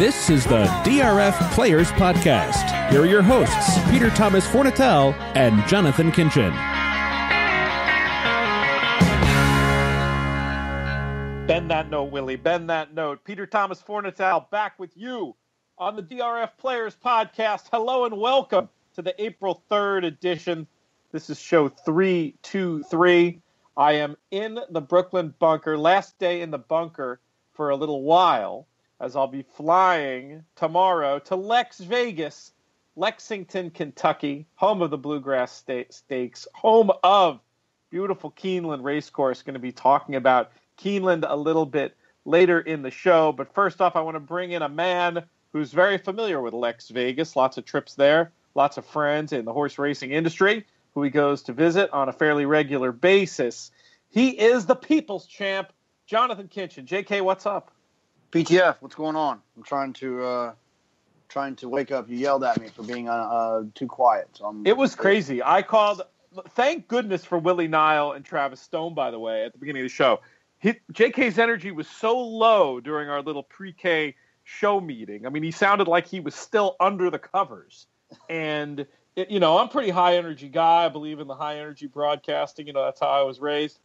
This is the DRF Players Podcast. Here are your hosts, Peter Thomas Fornatel and Jonathan Kinchin. Bend that note, Willie. Bend that note. Peter Thomas Fornatel back with you on the DRF Players Podcast. Hello and welcome to the April 3rd edition. This is show 323. I am in the Brooklyn bunker, last day in the bunker for a little while, as I'll be flying tomorrow to Vegas, Lexington, Kentucky, home of the Bluegrass Stakes, home of beautiful Keeneland Racecourse. Going to be talking about Keeneland a little bit later in the show. But first off, I want to bring in a man who's very familiar with Vegas, lots of trips there, lots of friends in the horse racing industry who he goes to visit on a fairly regular basis. He is the people's champ, Jonathan Kinchin. JK, what's up? PTF, what's going on? I'm trying to wake up. You yelled at me for being too quiet. So it was crazy. I called. Thank goodness for Willie Nile and Travis Stone, by the way, at the beginning of the show. JK's energy was so low during our little pre-K show meeting. I mean, he sounded like he was still under the covers. And, I'm a pretty high energy guy. I believe in the high energy broadcasting. That's how I was raised.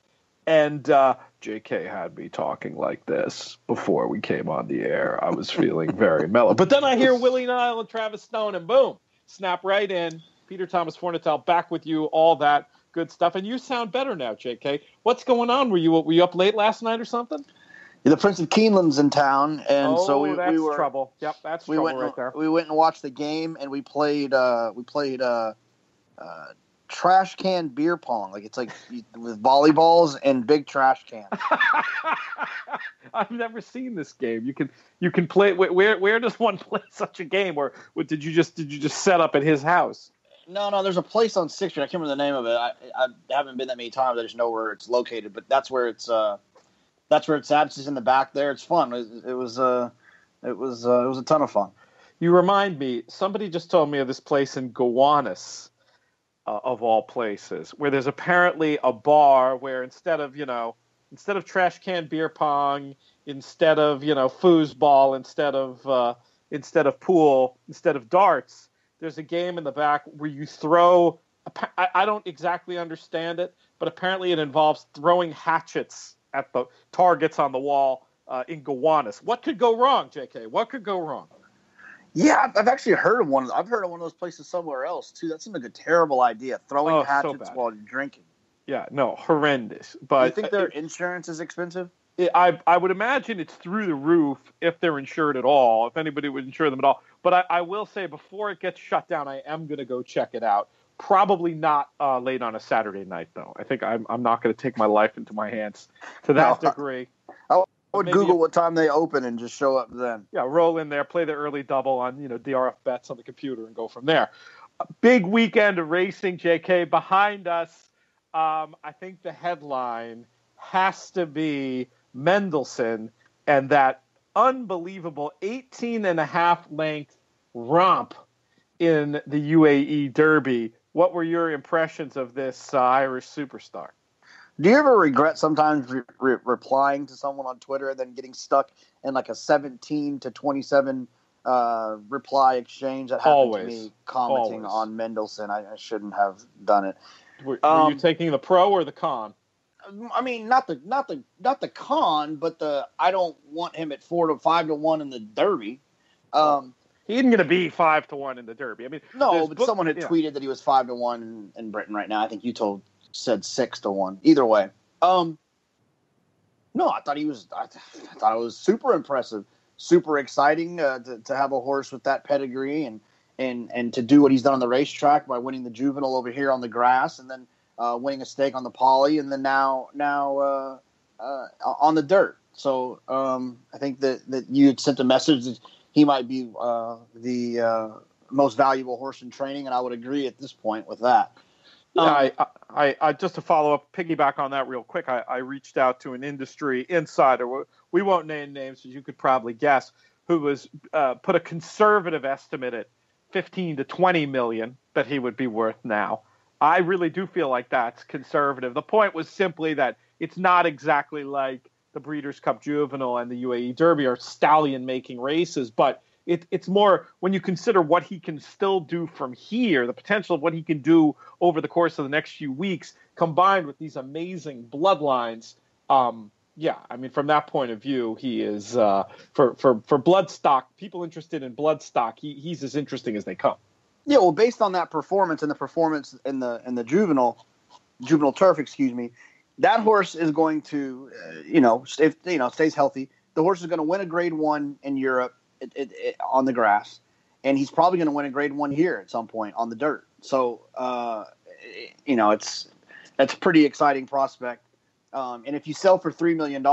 And JK had me talking like this before we came on the air. I was feeling very mellow. But then I hear Willie Nile and Travis Stone, and boom, snap right in. Peter Thomas Fornatel back with you, all that good stuff. And you sound better now, JK. What's going on? Were you up late last night or something? Yeah, the Prince of Keeneland's in town, and so we were trouble. Yep, that's trouble right there. We went and watched the game, and we played trash can beer pong. It's like with volleyballs and big trash cans. I've never seen this game. You can play. Where does one play such a game? Or did you just set up at his house? No. There's a place on 6th Street. I can't remember the name of it. I haven't been that many times. I just know where it's located. But that's where it's at. It's just in the back there. It's fun. It was a ton of fun. You remind me. Somebody just told me of this place in Gowanus. Of all places, where there's apparently a bar where instead of trash can beer pong, instead of foosball, instead of pool, instead of darts, there's a game in the back where you throw. I don't exactly understand it, but apparently it involves throwing hatchets at the targets on the wall in Gowanus. What could go wrong, JK? What could go wrong? Yeah, I've actually heard of one. I've heard of one of those places somewhere else too. That seems like a terrible idea. Throwing hatchets while you're drinking. Yeah, no, horrendous. But do you think their insurance is expensive? I would imagine it's through the roof if they're insured at all. If anybody would insure them at all. But I will say before it gets shut down, I am going to go check it out. Probably not late on a Saturday night though. I think I'm not going to take my life into my hands to that degree. I would Google what time they open and just show up then. Yeah, roll in there, play the early double on DRF bets on the computer and go from there. A big weekend of racing, JK, behind us. I think the headline has to be Mendelssohn and that unbelievable 18.5 length romp in the UAE Derby. What were your impressions of this Irish superstar? Do you ever regret sometimes replying to someone on Twitter and then getting stuck in like a 17 to 27 reply exchange? That happened to me commenting on Mendelssohn. I shouldn't have done it. Were you taking the pro or the con? I mean, not the con, but I don't want him at 4 to 5 to 1 in the Derby. He isn't going to be 5 to 1 in the Derby. I mean, no, but someone had tweeted that he was 5 to 1 in Britain right now. I think you said 6 to 1. Either way. No, I thought it was super impressive, super exciting to have a horse with that pedigree and to do what he's done on the racetrack by winning the juvenile over here on the grass and then winning a stake on the poly and then now on the dirt. So I think that you had sent a message that he might be the most valuable horse in training, and I would agree at this point with that. Yeah, I just to follow up, piggyback on that real quick, I reached out to an industry insider. We won't name names, as you could probably guess, who was put a conservative estimate at 15 to 20 million that he would be worth now. I really do feel like that's conservative. The point was simply that it's not exactly like the Breeders' Cup Juvenile and the UAE Derby are stallion-making races, but it's more when you consider what he can still do from here, the potential of what he can do over the course of the next few weeks, combined with these amazing bloodlines. Yeah, I mean, from that point of view, he is for bloodstock, people interested in bloodstock, he's as interesting as they come. Yeah, well, based on that performance and the performance in the juvenile turf, that horse is going to, if stays healthy, the horse is going to win a Grade 1 in Europe on the grass, and he's probably going to win a Grade 1 here at some point on the dirt. So, that's a pretty exciting prospect. And if you sell for $3 million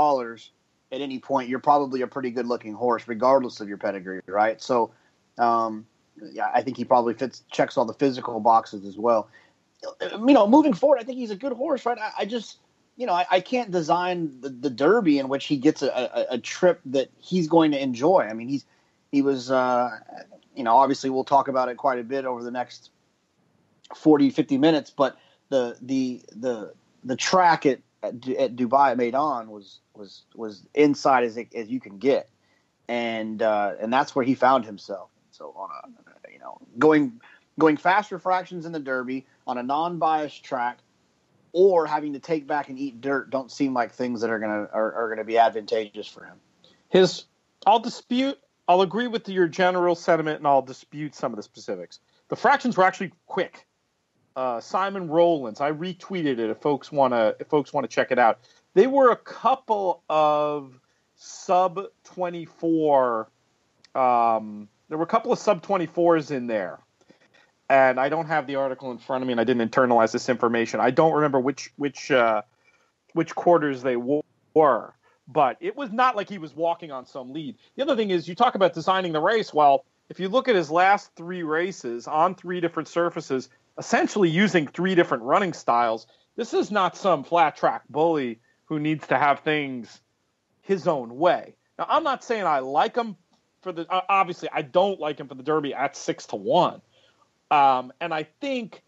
at any point, you're probably a pretty good-looking horse, regardless of your pedigree, right? So, I think he probably checks all the physical boxes as well. Moving forward, I think he's a good horse, right? I can't design the Derby in which he gets a trip that he's going to enjoy. I mean, he was, obviously we'll talk about it quite a bit over the next 40, 50 minutes, but the track at Dubai Maidan was inside as you can get. And that's where he found himself. So on going faster fractions in the Derby on a non-biased track, or having to take back and eat dirt, don't seem like things that are gonna be advantageous for him. I'll agree with your general sentiment, and I'll dispute some of the specifics. The fractions were actually quick. Simon Rowlands, I retweeted it if folks want to check it out. They were a couple of sub 24. There were a couple of sub 24s in there. And I don't have the article in front of me, and I didn't internalize this information. I don't remember which quarters they were, but it was not like he was walking on some lead. The other thing is, you talk about designing the race. Well, if you look at his last 3 races on 3 different surfaces, essentially using 3 different running styles, this is not some flat track bully who needs to have things his own way. Now, I'm not saying I like him obviously I don't like him for the Derby at 6-1. And I think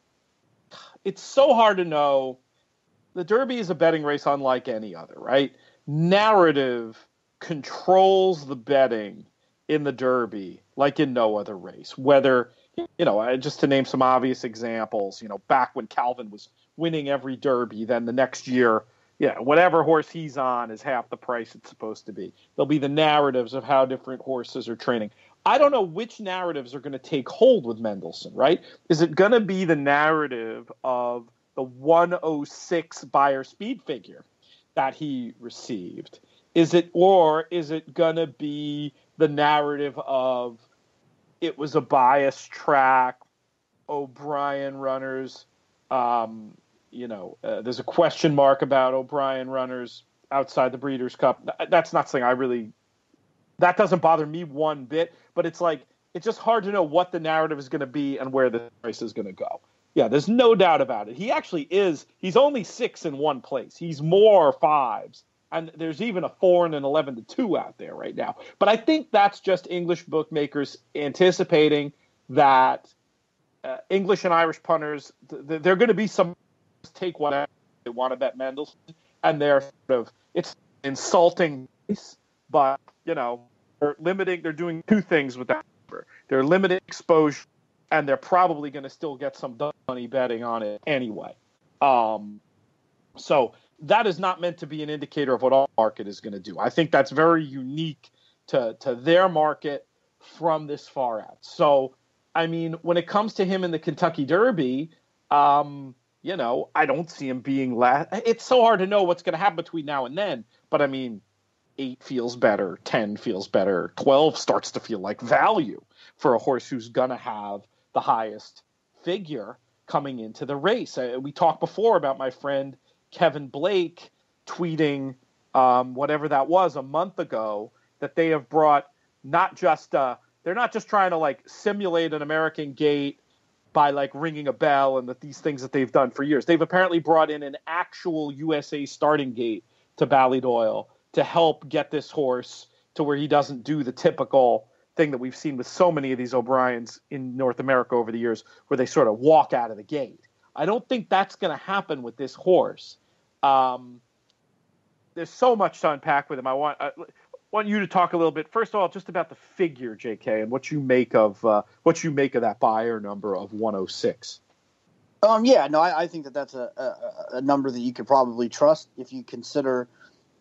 it's so hard to know. The Derby is a betting race unlike any other, right? Narrative controls the betting in the Derby like in no other race. Whether, just to name some obvious examples, back when Calvin was winning every Derby, then the next year, whatever horse he's on is half the price it's supposed to be. There'll be the narratives of how different horses are training. I don't know which narratives are going to take hold with Mendelssohn, right? Is it going to be the narrative of the 106 Beyer speed figure that he received? Is it going to be the narrative of it was a biased track, O'Brien runners? There's a question mark about O'Brien runners outside the Breeders' Cup. That's not something that doesn't bother me one bit, but it's just hard to know what the narrative is going to be and where the race is going to go. Yeah, there's no doubt about it. He actually he's only 6 in one place. He's more 5s. And there's even a 4 and an 11-2 out there right now. But I think that's just English bookmakers anticipating that English and Irish punters, they're going to be some take whatever they want to bet Mendelssohn, and it's insulting, but they're doing 2 things with that. They're limiting exposure, and they're probably going to still get some money betting on it anyway. So that is not meant to be an indicator of what our market is going to do. I think that's very unique to their market from this far out. So, I mean, when it comes to him in the Kentucky Derby, I don't see him being last. It's so hard to know what's going to happen between now and then. But, I mean, 8 feels better, 10 feels better, 12 starts to feel like value for a horse who's going to have the highest figure coming into the race. We talked before about my friend Kevin Blake tweeting whatever that was a month ago, that they have brought they're not just trying to simulate an American gate by ringing a bell and these things that they've done for years. They've apparently brought in an actual USA starting gate to Ballydoyle to help get this horse to where he doesn't do the typical thing that we've seen with so many of these O'Briens in North America over the years, where they sort of walk out of the gate. I don't think that's going to happen with this horse. there's so much to unpack with him. I want you to talk a little bit, first of all, just about the figure, JK, and what you make of that buyer number of 106. I think that's a number that you could probably trust if you consider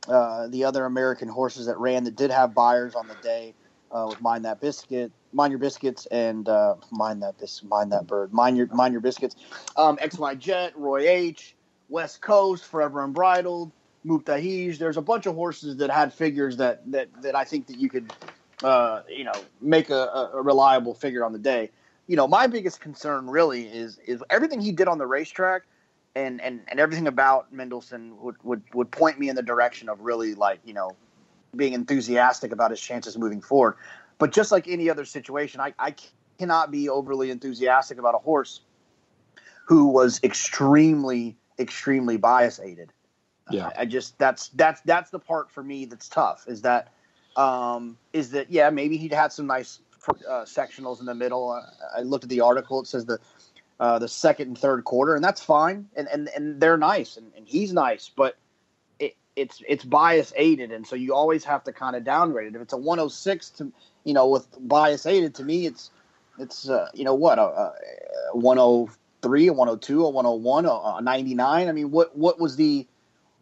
the other American horses that ran that did have buyers on the day, with Mind Your Biscuits, and Mind Your Biscuits, XY Jet, Roy H, West Coast, Forever Unbridled, Mubtahij. There's a bunch of horses that had figures that I think that you could make a reliable figure on the day. My biggest concern really is everything he did on the racetrack, and everything about Mendelssohn would point me in the direction of really being enthusiastic about his chances moving forward. But just like any other situation, I cannot be overly enthusiastic about a horse who was extremely, extremely bias aided. Yeah, that's the part for me that's tough. Is that maybe he'd had some nice sectionals in the middle. I looked at the article. It says the second and third quarter, and that's fine, and they're nice, and he's nice, but it's bias aided, and so you always have to kind of downgrade it. If it's a 106 with bias aided, to me it's a 103, a 102, a 101, a 99. I mean, what was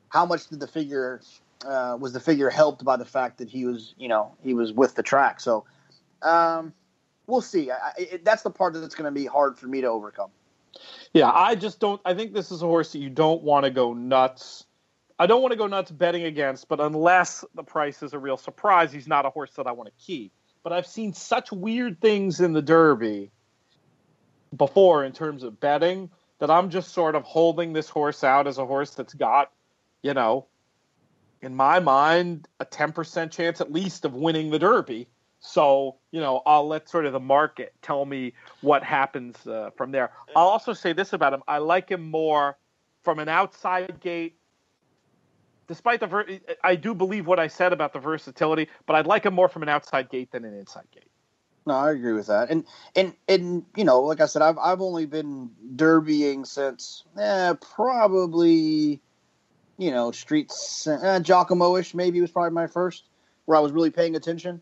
how much did the figure was the figure helped by the fact that he was with the track? So we'll see. That's the part that's going to be hard for me to overcome. Yeah, I think this is a horse that you don't want to go nuts. I don't want to go nuts betting against, but unless the price is a real surprise, he's not a horse that I want to keep. But I've seen such weird things in the Derby before in terms of betting that I'm just sort of holding this horse out as a horse that's got, in my mind, a 10% chance at least of winning the Derby. So, I'll let sort of the market tell me what happens from there. I'll also say this about him. I like him more from an outside gate. Despite I do believe what I said about the versatility, but I'd like him more from an outside gate than an inside gate. No, I agree with that. And like I said, I've only been derbying since probably, streets, Giacomo-ish maybe was probably my first, where I was really paying attention.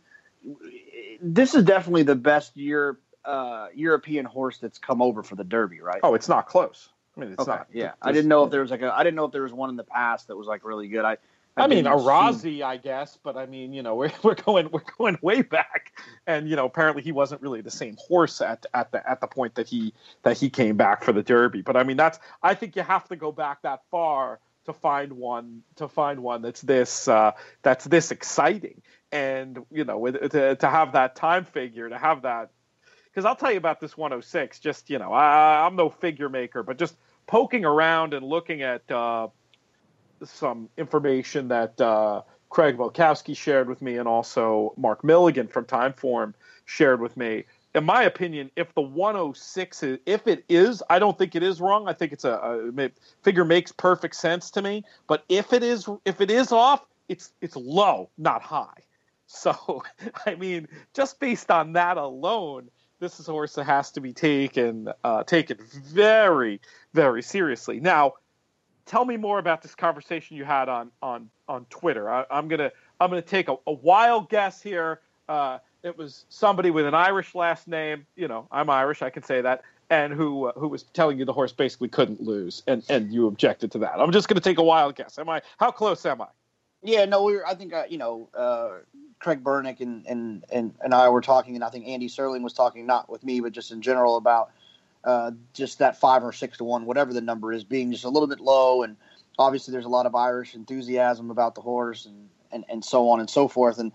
This is definitely the best European horse that's come over for the Derby, right? Oh, it's not close. I mean, it's okay. not. Yeah, I didn't know if there was I didn't know if there was one in the past that was really good. I mean, Arazi, I guess, but I mean, we're going way back, and apparently he wasn't really the same horse at the point that he came back for the Derby. But I mean, I think you have to go back that far to find one that's this exciting, and to have that time figure, to have that. Because I'll tell you about this 106. Just I'm no figure maker, but just poking around and looking at some information that Craig Volkowski shared with me, and also Mark Milligan from Timeform shared with me. In my opinion, if the 106 is, I don't think it is wrong. I think it's a figure makes perfect sense to me. But if it is off, it's low, not high. So I mean, just based on that alone, this is a horse that has to be taken very, very seriously. Now, tell me more about this conversation you had on Twitter. I'm gonna take a wild guess here. It was somebody with an Irish last name. I'm Irish, I can say that, and who was telling you the horse basically couldn't lose, and you objected to that. I'm just gonna take a wild guess. How close am I? Yeah, no, I think Craig Bernick and I were talking, and I think Andy Serling was talking, not with me, but just in general, about just that 5 or 6 to 1, whatever the number is, being just a little bit low. And obviously there's a lot of Irish enthusiasm about the horse and so on and so forth. And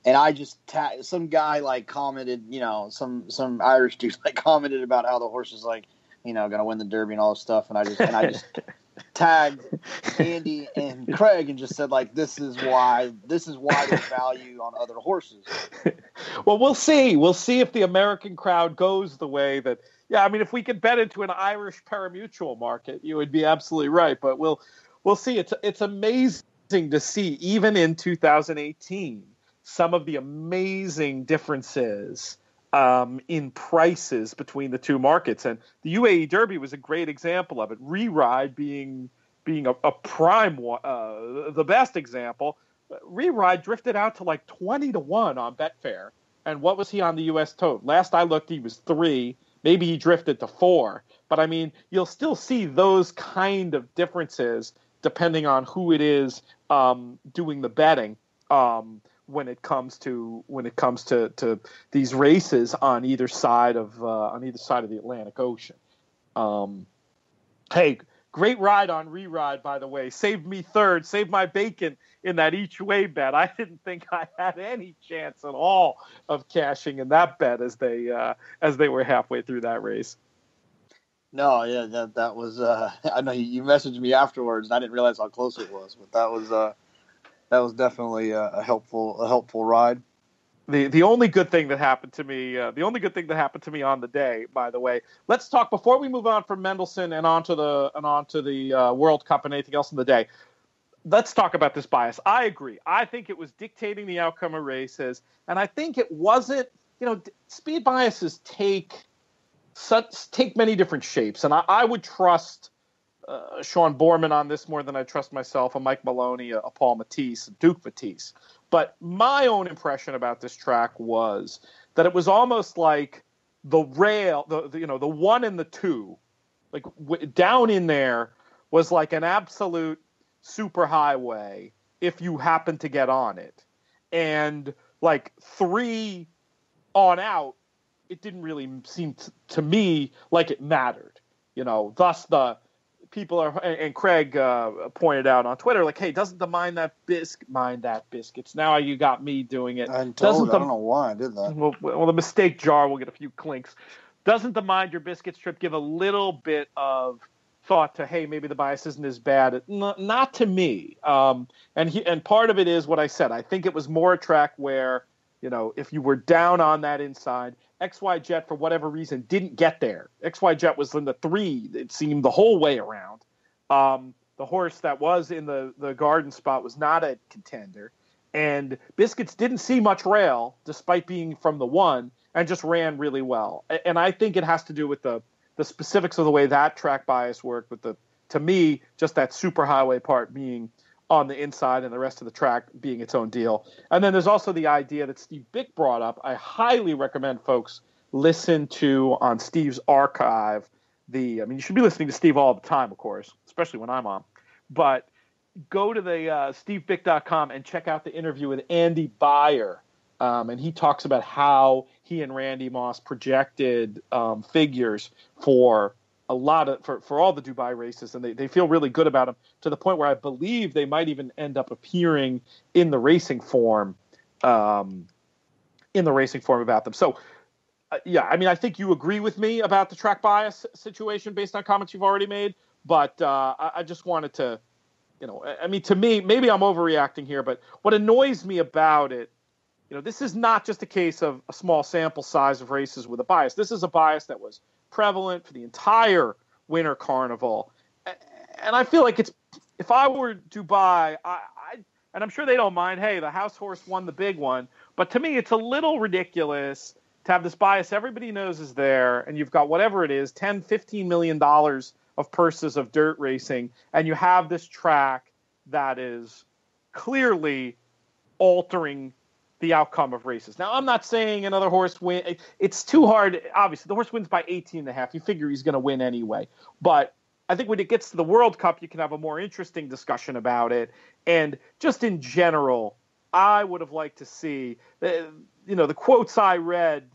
I just some guy commented, some Irish dude commented about how the horse is going to win the Derby and all this stuff. And I just tagged Andy and Craig and just said this is why there's value on other horses. Well, we'll see if the American crowd goes the way that. Yeah, I mean, if we could bet into an Irish parimutuel market, you would be absolutely right. But we'll see. It's amazing to see, even in 2018, some of the amazing differences in prices between the two markets. And the UAE Derby was a great example of it. Re-Ride being being a prime one, the best example. Re-Ride drifted out to like 20-1 on Betfair. And what was he on the U.S. tote? Last I looked, he was 3. Maybe he drifted to 4. But I mean, you'll still see those kind of differences depending on who it is doing the betting when it comes to these races on either side of the Atlantic Ocean. Hey, great ride on Re-Ride, by the way. Saved me third, saved my bacon in that each way bet. I didn't think I had any chance at all of cashing in that bet as they were halfway through that race. No, yeah, that was. I know you messaged me afterwards, and I didn't realize how close it was, but that was definitely a helpful ride. The only good thing that happened to me, on the day, by the way. Let's talk before we move on from Mendelssohn and onto the World Cup and anything else in the day. Let's talk about this bias. I agree. I think it was dictating the outcome of races, and I think it wasn't. Speed biases take many different shapes, and I would trust Sean Borman on this more than I trust myself, a Mike Maloney, a Paul Matisse, a Duke Matisse. But my own impression about this track was that it was almost like the rail, the 1 and the 2, like down in there was like an absolute superhighway if you happen to get on it, and like 3 on out, it didn't really seem to me like it mattered. Thus the people are, and Craig pointed out on Twitter, like, hey, doesn't the mind that biscuits? Now you got me doing it. I don't know why I did that. Well, the mistake jar will get a few clinks. Doesn't the mind your biscuits trip give a little bit of thought to, hey, maybe the bias isn't as bad? Not to me. And part of it is what I said. I think it was more a track where, if you were down on that inside, XY Jet, for whatever reason, didn't get there. XY Jet was in the 3, it seemed, the whole way around. The horse that was in the garden spot was not a contender. And Biscuits didn't see much rail, despite being from the 1, and just ran really well. And I think it has to do with the specifics of the way that track bias worked, with to me, just that superhighway part being on the inside and the rest of the track being its own deal. And then there's also the idea that Steve Bick brought up. I highly recommend folks listen to, on Steve's archive, you should be listening to Steve all the time, of course, especially when I'm on, but go to the stevebick.com and check out the interview with Andy Beyer. And he talks about how he and Randy Moss projected figures for for all the Dubai races, and they feel really good about them, to the point where I believe they might even end up appearing in the racing form about them. So, I think you agree with me about the track bias situation based on comments you've already made, but I just wanted to, to me, maybe I'm overreacting here, but what annoys me about it, this is not just a case of a small sample size of races with a bias. This is a bias that was prevalent for the entire Winter Carnival. And I feel like if I were Dubai, and I'm sure they don't mind, hey, the house horse won the big one, but to me it's a little ridiculous to have this bias everybody knows is there, and you've got whatever it is, $10, $15 million of purses of dirt racing, and you have this track that is clearly altering the outcome of races. Now, I'm not saying another horse win. It's too hard. Obviously, the horse wins by 18.5. You figure he's going to win anyway. But I think when it gets to the World Cup, you can have a more interesting discussion about it. And just in general, I would have liked to see, the quotes I read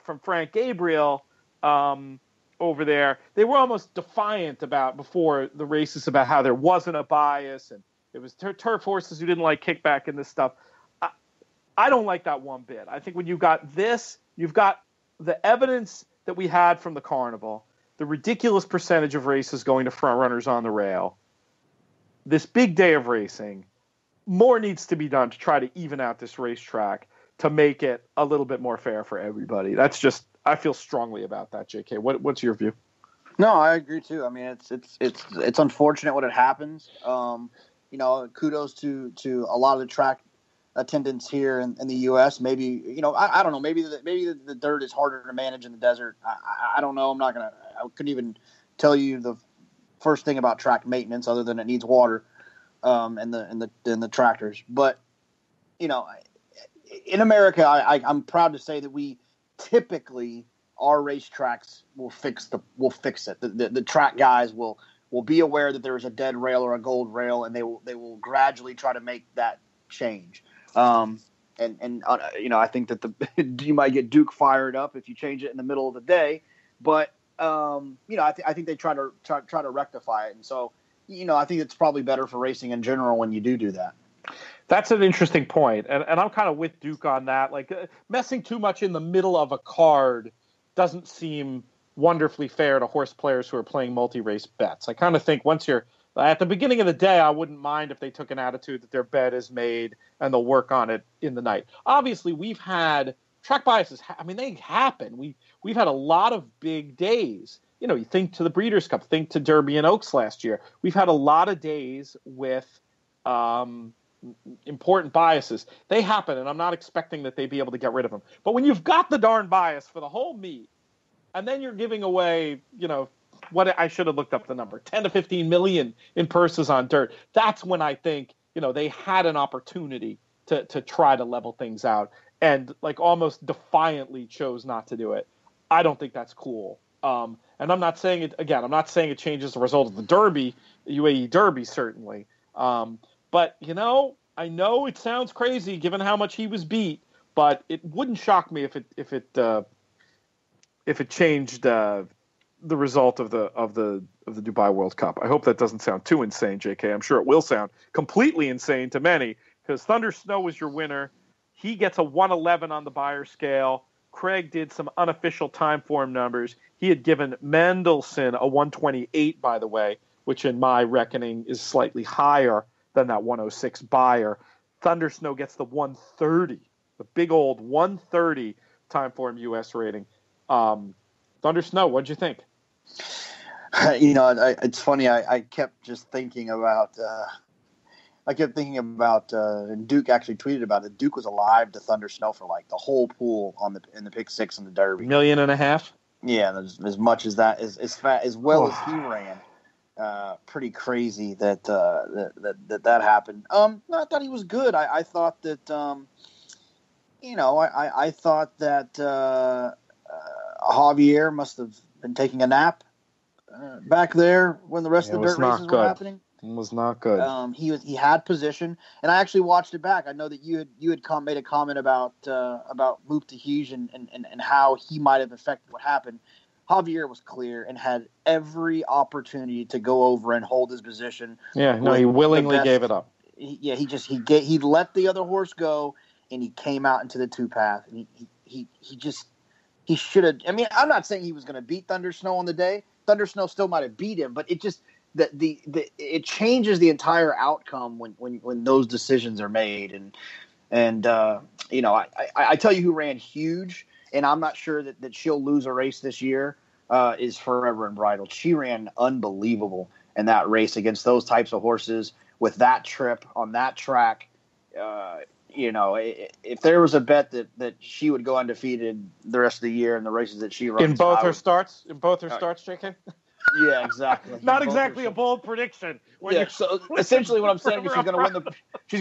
from Frank Gabriel over there, they were almost defiant before the races about how there wasn't a bias and it was turf horses who didn't like kickback and this stuff. I don't like that one bit. I think when you've got this, you've got the evidence that we had from the carnival, the ridiculous percentage of races going to front runners on the rail, this big day of racing, more needs to be done to try to even out this racetrack to make it a little bit more fair for everybody. That's just, I feel strongly about that, JK. What's your view? No, I agree too. I mean, it's unfortunate when it happens. Kudos to a lot of the track attendance here in the U.S. Maybe, I don't know. Maybe the dirt is harder to manage in the desert. I don't know. I couldn't even tell you the first thing about track maintenance, other than it needs water, and the tractors. But in America, I'm proud to say that we typically, our racetracks will fix it. The track guys will be aware that there is a dead rail or a gold rail, and they will gradually try to make that change. I think that you might get Duke fired up if you change it in the middle of the day, but I think they try to rectify it, and so I think it's probably better for racing in general when you do that. That's an interesting point, and I'm kind of with Duke on that. Like messing too much in the middle of a card doesn't seem wonderfully fair to horse players who are playing multi-race bets. I kind of think once you're at the beginning of the day, I wouldn't mind if they took an attitude that their bet is made and they'll work on it in the night. Obviously, we've had track biases. I mean, they happen. We've had a lot of big days. You think to the Breeders' Cup, think to Derby and Oaks last year. We've had a lot of days with important biases. They happen, and I'm not expecting that they'd be able to get rid of them. But when you've got the darn bias for the whole meet, and then you're giving away, what I should have looked up the number, 10 to 15 million in purses on dirt. That's when I think, they had an opportunity to try to level things out, and like almost defiantly chose not to do it. I don't think that's cool. And I'm not saying it again. I'm not saying it changes the result of the Derby, UAE Derby, certainly. But I know it sounds crazy given how much he was beat, but it wouldn't shock me if it changed the result of the Dubai World Cup. I hope that doesn't sound too insane, JK. I'm sure it will sound completely insane to many, because Thunder Snow was your winner. He gets a 111 on the Beyer scale. Craig did some unofficial time form numbers. He had given Mendelssohn a 128, by the way, which in my reckoning is slightly higher than that 106 Beyer. Thunder Snow gets the 130, the big old 130 time form U.S. rating. Thunder Snow, what'd you think? It's funny. I kept just thinking about. And Duke actually tweeted about it. Duke was alive to Thunder Snow for like the whole pool in the pick six in the Derby. $1.5 million. Yeah, as much as that, as well as he ran. Pretty crazy that happened. I thought he was good. I thought that I thought that Javier must have been taking a nap back there when the rest of the dirt races were happening. It was not good. He had position, and I actually watched it back. I know that you had made a comment about Mubtahij and how he might have affected what happened. Javier was clear and had every opportunity to go over and hold his position. Yeah, no, he willingly gave it up. He let the other horse go, and he came out into the two path. And he should have. I mean, I'm not saying he was going to beat Thunder Snow on the day. Thunder Snow still might have beat him, but it just it changes the entire outcome when those decisions are made. And I tell you who ran huge. And I'm not sure that she'll lose a race this year, is Forever Unbridled. She ran unbelievable in that race against those types of horses with that trip on that track. If there was a bet that she would go undefeated the rest of the year in the races that she runs. In both her starts, JK? Yeah, exactly. Not exactly a bold prediction. So essentially what I'm saying is she's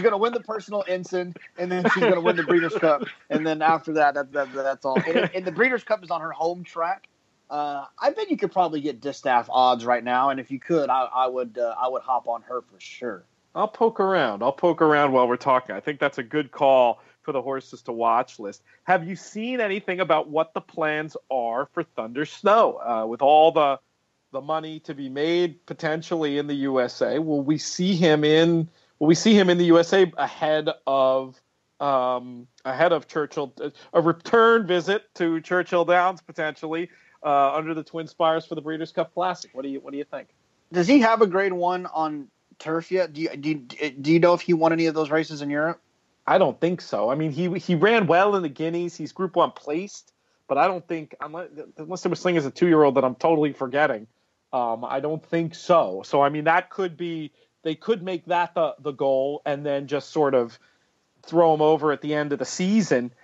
going to win the personal ensign, and then she's going to win the Breeders' Cup, and then after that, that's all. And the Breeders' Cup is on her home track. I bet you could probably get Distaff odds right now, and if you could, I would hop on her for sure. I'll poke around while we're talking. I think that's a good call for the horses to watch list. Have you seen anything about what the plans are for Thunder Snow with all the money to be made potentially in the USA? Will we see him in the USA ahead of Churchill, a return visit to Churchill Downs potentially under the Twin Spires for the Breeders' Cup Classic? What do you think? Does he have a grade 1 on turf yet? Do you know if he won any of those races in Europe? I don't think so. I mean, he ran well in the Guineas. He's Group 1 placed, but I don't think, unless there was Sling as a 2-year-old that I'm totally forgetting, I don't think so. So, I mean, that could be, they could make that the goal and then just sort of throw him over at the end of the season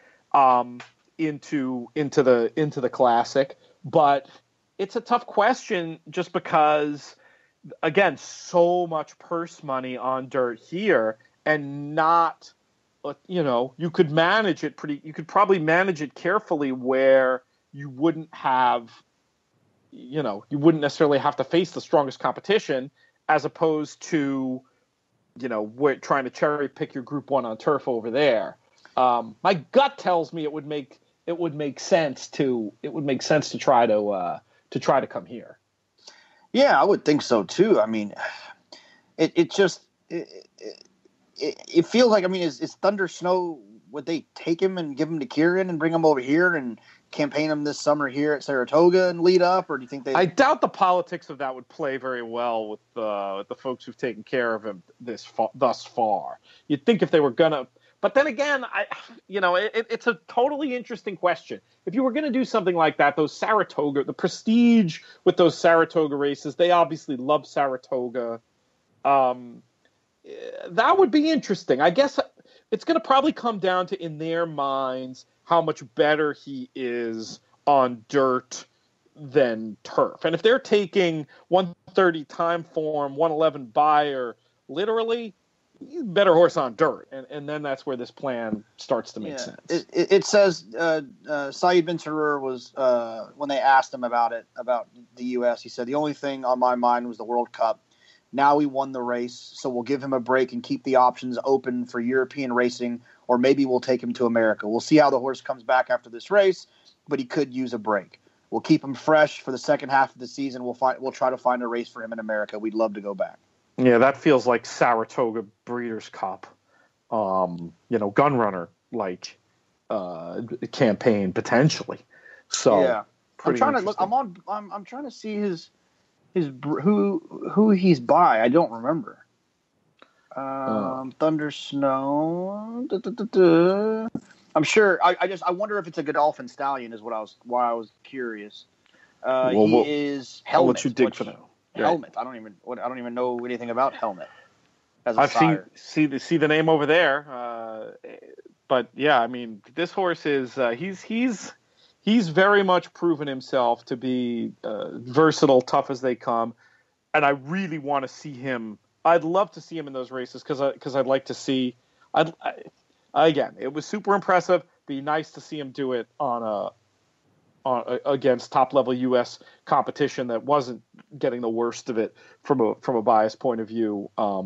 into the Classic. But it's a tough question just because, again, so much purse money on dirt here, and not, you could manage it you could probably manage it carefully where you wouldn't necessarily have to face the strongest competition, as opposed to, trying to cherry pick your Group 1 on turf over there. My gut tells me it would make sense to try to come here. Yeah, I would think so too. I mean, it feels like, I mean, is Thunder Snow, would they take him and give him to Kieran and bring him over here and campaign him this summer here at Saratoga and lead up, or do you think I doubt the politics of that would play very well with the folks who've taken care of him thus far. You'd think if they were gonna, but then again, it's a totally interesting question. If you were going to do something like that, the prestige with those Saratoga races, they obviously love Saratoga. That would be interesting. I guess it's going to probably come down to, in their minds, how much better he is on dirt than turf. And if they're taking 130 time form, 111 buyer, literally, he's a better horse on dirt. And then that's where this plan starts to make sense. It says Saeed bin Sarur was, when they asked him about the U.S., he said, the only thing on my mind was the World Cup. Now we won the race, so we'll give him a break and keep the options open for European racing, or maybe we'll take him to America. We'll see how the horse comes back after this race, but he could use a break. We'll keep him fresh for the second half of the season. We'll try to find a race for him in America. We'd love to go back. Yeah, that feels like Saratoga Breeders' Cup, Gunrunner like campaign potentially. So yeah, I'm trying to look. I'm trying to see his who he's by. I don't remember. Thunder Snow. I'm sure. I wonder if it's a Godolphin Stallion. Is why I was curious. He is Helmet. I'll let you dig for now. Helmet. I don't even know anything about Helmet. I've seen the name over there, but yeah, I mean, this horse is he's very much proven himself to be versatile, tough as they come, and I really want to see him. I'd love to see him in those races because I'd like to see. Again, it was super impressive. Be nice to see him do it on against top level U.S. competition that wasn't getting the worst of it from a bias point of view. I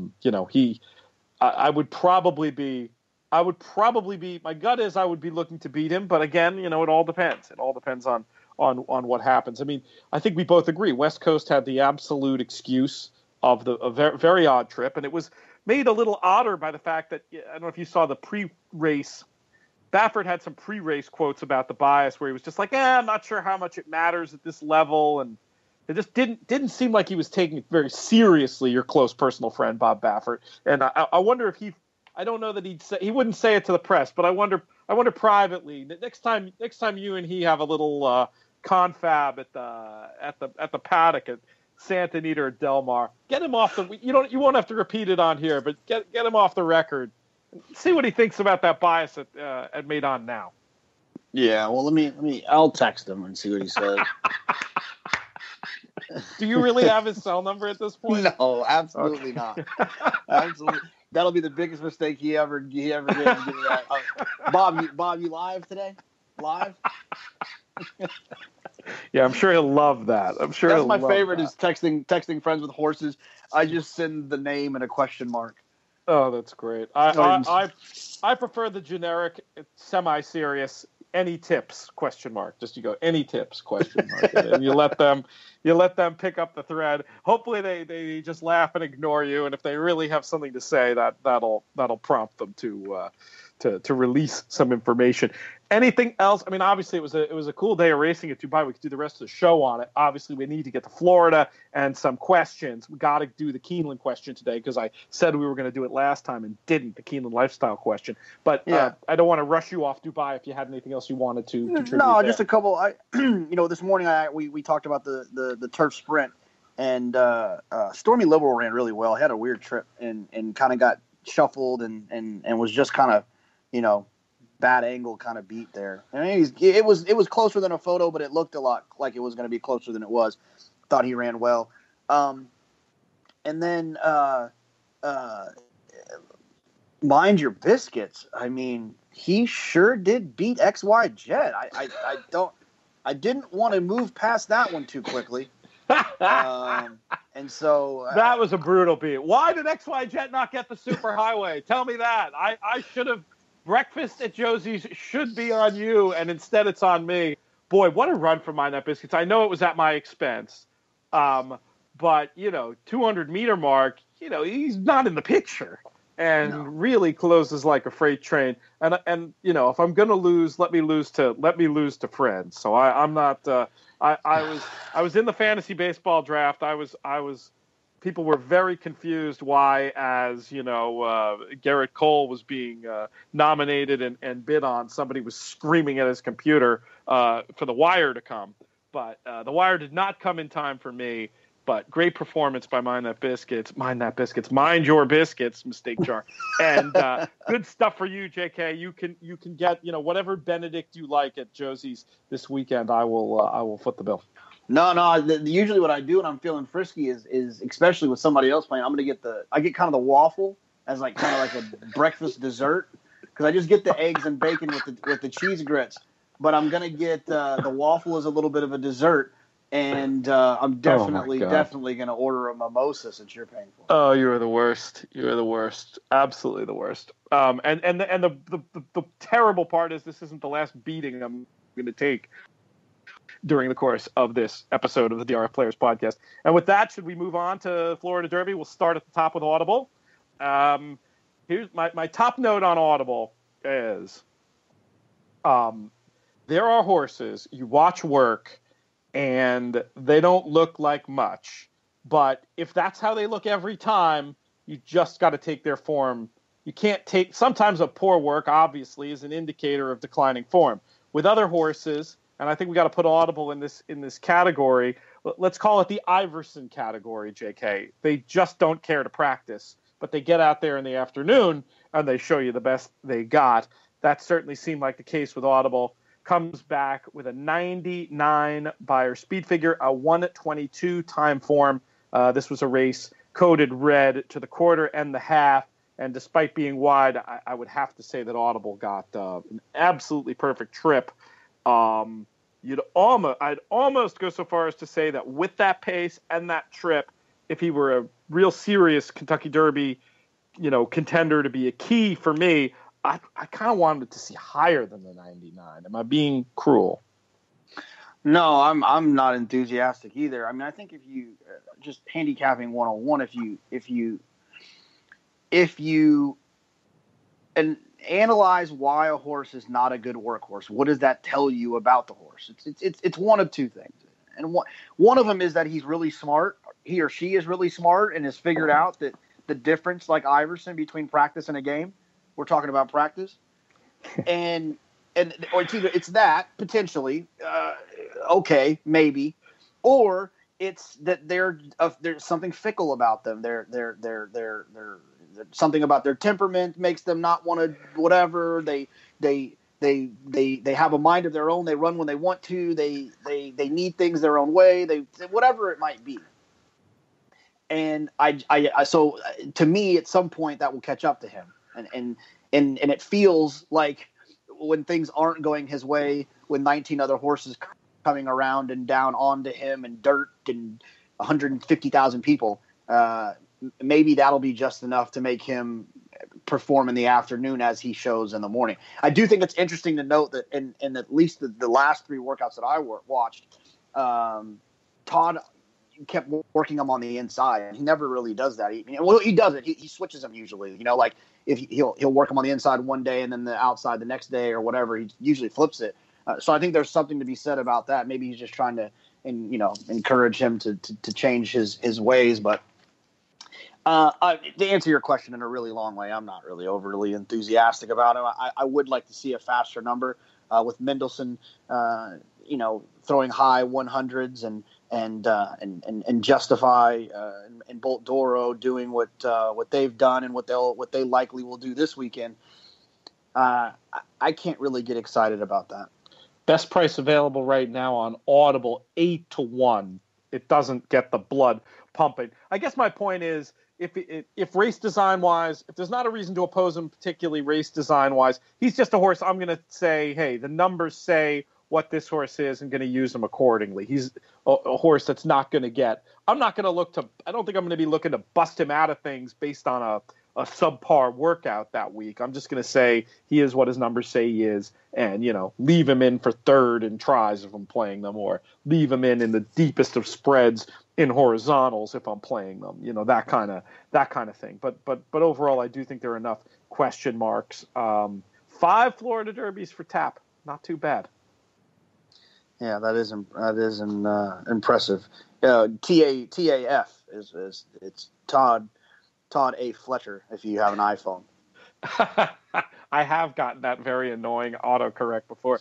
would probably be. My gut is I would be looking to beat him, but again, it all depends. It all depends on what happens. I mean, I think we both agree West Coast had the absolute excuse of a very, very odd trip, and it was made a little odder by the fact that, I don't know if you saw the pre-race. Baffert had some pre-race quotes about the bias where he was just like, I'm not sure how much it matters at this level. And it just didn't seem like he was taking it very seriously, your close personal friend, Bob Baffert. And I wonder if I don't know that he wouldn't say it to the press, but I wonder privately, next time you and he have a little confab at the paddock at Santa Anita or Del Mar, get him off you won't have to repeat it on here, but get him off the record. See what he thinks about that bias at Maidan now. Yeah, well, I'll text him and see what he says. Do you really have his cell number at this point? No, absolutely not. Absolutely, that'll be the biggest mistake he ever did. Bob, you live today? Live? Yeah, I'm sure he'll love that. That's my favorite is texting friends with horses. I just send the name and a question mark. Oh, that's great. I prefer the generic, semi-serious. Any tips? Question mark. Just you go. Any tips? Question mark. And you let them pick up the thread. Hopefully they just laugh and ignore you. And if they really have something to say, that'll prompt them to release some information. Anything else? I mean, obviously it was a cool day of racing at Dubai. We could do the rest of the show on it. Obviously, we need to get to Florida and some questions. We got to do the Keeneland question today because I said we were going to do it last time and didn't, the Keeneland lifestyle question. But yeah. I don't want to rush you off Dubai if you had anything else you wanted to contribute. No, there. Just a couple. This morning we talked about the turf sprint, and Stormy Liberal ran really well. He had a weird trip and kind of got shuffled and was just kind of, bad angle kind of beat there. I mean, it was closer than a photo, but it looked a lot like it was going to be closer than it was. Thought he ran well. And then Mind Your Biscuits. I mean, he sure did beat XY Jet. I didn't want to move past that one too quickly. And so that was a brutal beat. Why did XY Jet not get the superhighway? Tell me that. I should have. Breakfast at Josie's should be on you, and instead it's on me. Boy, what a run for Mind That Biscuits. I know it was at my expense. But, 200-meter mark, he's not in the picture. And really closes like a freight train. And if I'm going to lose, let me lose to friends. So I'm not I was in the fantasy baseball draft. People were very confused why, as Garrett Cole was being nominated and bid on, somebody was screaming at his computer for The Wire to come. But The Wire did not come in time for me. But great performance by Mind Your Biscuits, mistake jar, and good stuff for you, JK. You can get whatever Benedict you like at Josie's this weekend. I will foot the bill. No. Usually, what I do when I'm feeling frisky is especially with somebody else playing, I get kind of the waffle as like a breakfast dessert because I just get the eggs and bacon with the cheese grits. But I'm gonna get the waffle as a little bit of a dessert. And I'm definitely going to order a mimosa since you're paying for it. Oh, you are the worst. You are the worst. Absolutely the worst. And the terrible part is this isn't the last beating I'm going to take during the course of this episode of the DRF Players Podcast. And with that, should we move on to Florida Derby? We'll start at the top with Audible. Here's my top note on Audible is there are horses you watch work and they don't look like much. But if that's how they look every time, you just got to take their form. You can't take – sometimes a poor work, obviously, is an indicator of declining form. With other horses, and I think we got to put Audible in this category, let's call it the Iverson category, JK. They just don't care to practice, but they get out there in the afternoon and they show you the best they got. That certainly seemed like the case with Audible. Comes back with a 99 Beyer speed figure, a 1:22 time form. This was a race coded red to the quarter and the half. And despite being wide, I would have to say that Audible got an absolutely perfect trip. I'd almost go so far as to say that with that pace and that trip, if he were a real serious Kentucky Derby, contender to be a key for me, I kind of wanted to see higher than the 99. Am I being cruel? No, I'm not enthusiastic either. I mean, I think if you just handicapping 101, if you and analyze why a horse is not a good workhorse, what does that tell you about the horse? It's one of two things, and one of them is that he's really smart. He or she is really smart and has figured out that the difference, like Iverson, between practice and a game. We're talking about practice, or it's that potentially, okay, maybe, or it's that there's something fickle about them. They're something about their temperament makes them not want to whatever. They have a mind of their own. They run when they want to. They need things their own way. They whatever it might be. And so to me, at some point that will catch up to him. And it feels like when things aren't going his way, with 19 other horses coming around and down onto him and dirt and 150,000 people, maybe that'll be just enough to make him perform in the afternoon as he shows in the morning. I do think it's interesting to note that in at least the last three workouts that I watched, Todd kept working him on the inside. He never really does that. He does it. He switches them usually. Like if he'll work him on the inside one day and then the outside the next day or whatever. He usually flips it. So I think there's something to be said about that. Maybe he's just trying to, encourage him to change his ways. But to answer your question in a really long way, I'm not really overly enthusiastic about him. I would like to see a faster number with Mendelssohn, throwing high 100s and Justify and Bolt Doro doing what they've done and what they likely will do this weekend. I can't really get excited about that. Best price available right now on Audible, 8-1. It doesn't get the blood pumping. I guess my point is, if race design-wise, if there's not a reason to oppose him, particularly race design-wise, he's just a horse. I'm going to say, hey, the numbers say what this horse is and going to use him accordingly. He's a horse that's not going to get – I don't think I'm going to be looking to bust him out of things based on a subpar workout that week. I'm just going to say he is what his numbers say he is and, leave him in for third in tries if I'm playing them, or leave him in the deepest of spreads in horizontals if I'm playing them, that kind of thing. But overall, I do think there are enough question marks. 5 Florida Derbies for Tap. Not too bad. Yeah, that is impressive. TAF is it's Todd A. Fletcher if you have an iPhone. I have gotten that very annoying autocorrect before.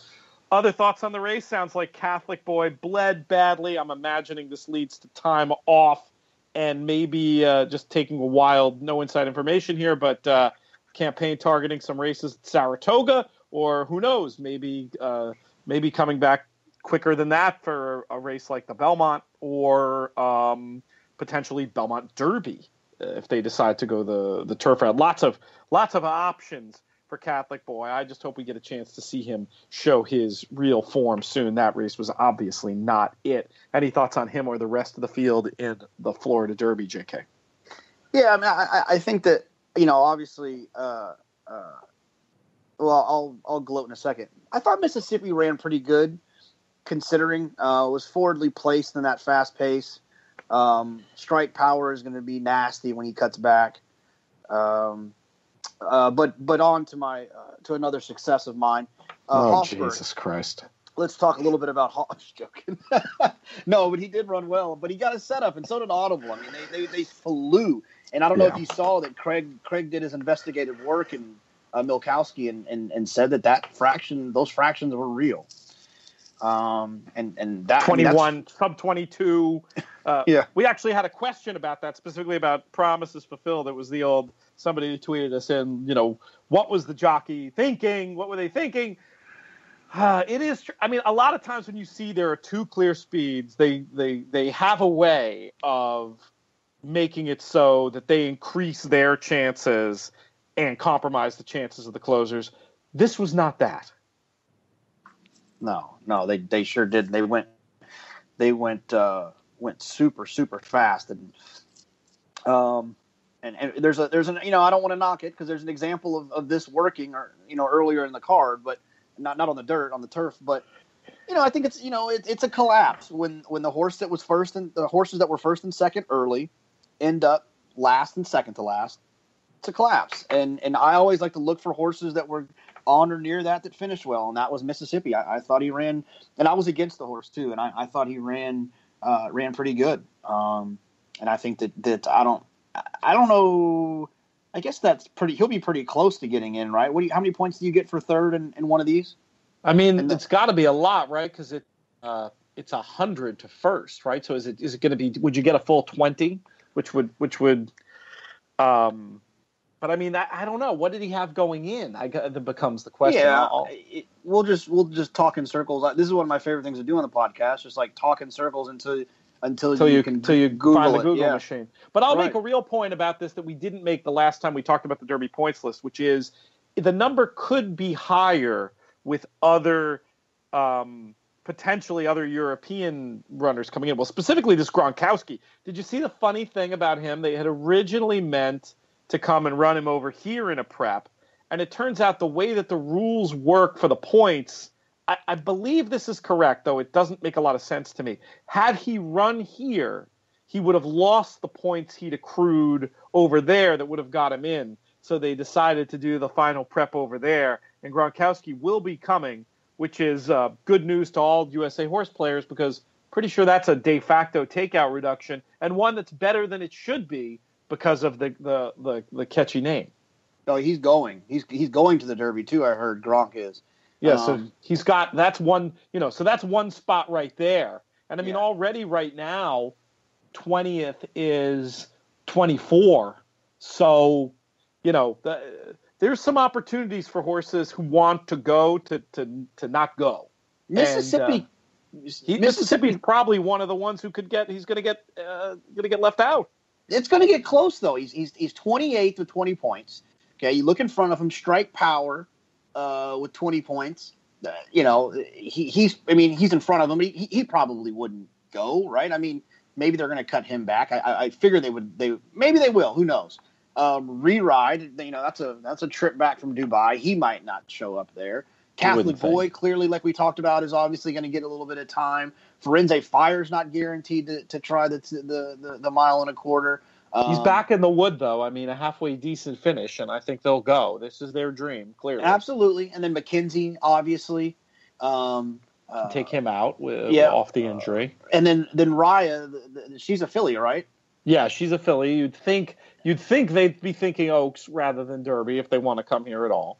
Other thoughts on the race? Sounds like Catholic Boy bled badly. I'm imagining this leads to time off and maybe just taking a wild, no inside information here, but campaign targeting some races at Saratoga, or who knows, maybe coming back quicker than that for a race like the Belmont, or potentially Belmont Derby if they decide to go the turf route. Lots of options for Catholic Boy. I just hope we get a chance to see him show his real form soon. That race was obviously not it. Any thoughts on him or the rest of the field in the Florida Derby, JK? Yeah, I mean, I think that, obviously, well, I'll gloat in a second. I thought Mississippi ran pretty good, considering was forwardly placed in that fast pace. Strike power is going to be nasty when he cuts back. But on to my to another success of mine. Hofsburg. Jesus Christ! Let's talk a little bit about joking. No, but he did run well. But he got his setup, and so did Audible. I mean, they flew. And I don't know if you saw that Craig did his investigative work in Milkowski and said those fractions were real. And that 21 sub 22. Yeah, we actually had a question about that, specifically about promises fulfilled. It was the old somebody who tweeted us in, what was the jockey thinking? What were they thinking? It is. I mean, a lot of times when you see there are two clear speeds, they have a way of making it so that they increase their chances and compromise the chances of the closers. This was not that. No, they sure did. They went super, super fast, and there's an I don't want to knock it because there's an example of this working, or earlier in the card, but not on the dirt, on the turf. But I think it's it's a collapse when the horse that was first and the horses that were first and second early end up last and second to last. It's a collapse, and I always like to look for horses that were on or near that finished well, and that was Mississippi. I thought he ran, and I was against the horse too, and I thought he ran pretty good. And I think that I don't know. I guess that's pretty. He'll be pretty close to getting in, right? How many points do you get for third in one of these? I mean, it's got to be a lot, right? Because it's 100 to first, right? So is it going to be? Would you get a full 20? Which would. But I mean, I don't know. What did he have going in? That becomes the question. Yeah, we'll just talk in circles. This is one of my favorite things to do on the podcast, just like talk in circles until you Google find the Google it. machine. But I'll make a real point about this that we didn't make the last time we talked about the Derby points list, which is the number could be higher with other potentially other European runners coming in. Well, specifically this Gronkowski. Did you see the funny thing about him? They had originally meant to come and run him over here in a prep. And it turns out the way that the rules work for the points, I believe this is correct, though it doesn't make a lot of sense to me. Had he run here, he would have lost the points he'd accrued over there that would have got him in. So they decided to do the final prep over there. And Gronkowski will be coming, which is good news to all USA horse players, because pretty sure that's a de facto takeout reduction, and one that's better than it should be, because of the catchy name. No, he's going. He's going to the Derby too. I heard Gronk is. Yeah, so he's got that's one. So that's one spot right there. And I mean, already right now, 20th is 24. So there's some opportunities for horses who want to go to not go. Mississippi. Mississippi's probably one of the ones who he's going to get left out. It's going to get close though. He's 28th with 20 points. Okay, you look in front of him, strike power with 20 points. He's in front of him. But he probably wouldn't go, right? I mean, maybe they're going to cut him back. I figure they would. Maybe they will. Who knows? Re-ride. That's a trip back from Dubai. He might not show up there. Catholic Boy, clearly, like we talked about, is obviously going to get a little bit of time. Forense Fire's not guaranteed to try the mile and a quarter. He's back in the wood, though. I mean, a halfway decent finish, and I think they'll go. This is their dream, clearly. Absolutely. And then McKenzie, obviously. Take him out off the injury. And then Raya, she's a filly, right? Yeah, she's a filly. You'd think they'd be thinking Oaks rather than Derby if they want to come here at all.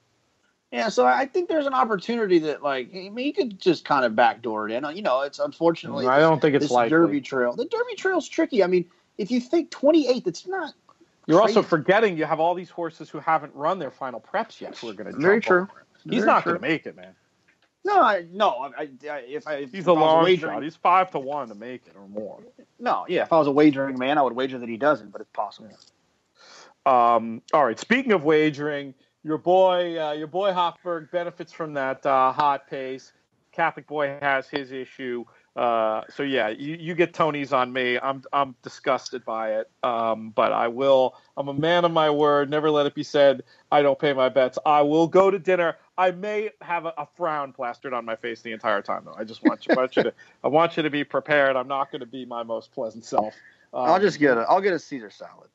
Yeah, so I think there's an opportunity that, he could just kind of backdoor it in. It's unfortunately. I don't think it's likely. Derby Trail. The Derby Trail's tricky. I mean, if you think 28th, it's not. You're crazy. also forgetting you have all these horses who haven't run their final preps yet who are going to. Very true. He's not going to make it, man. He's a long shot. He's 5-1 to make it or more. No, yeah. If I was a wagering man, I would wager that he doesn't, but it's possible. All right. Speaking of wagering, your boy Hoffberg benefits from that hot pace. Catholic Boy has his issue. So yeah, you get Tony's on me. I'm disgusted by it. But I will. I'm a man of my word. Never let it be said I don't pay my bets. I will go to dinner. I may have a frown plastered on my face the entire time, though. I just want you to be prepared. I'm not going to be my most pleasant self. I'll get a Caesar salad.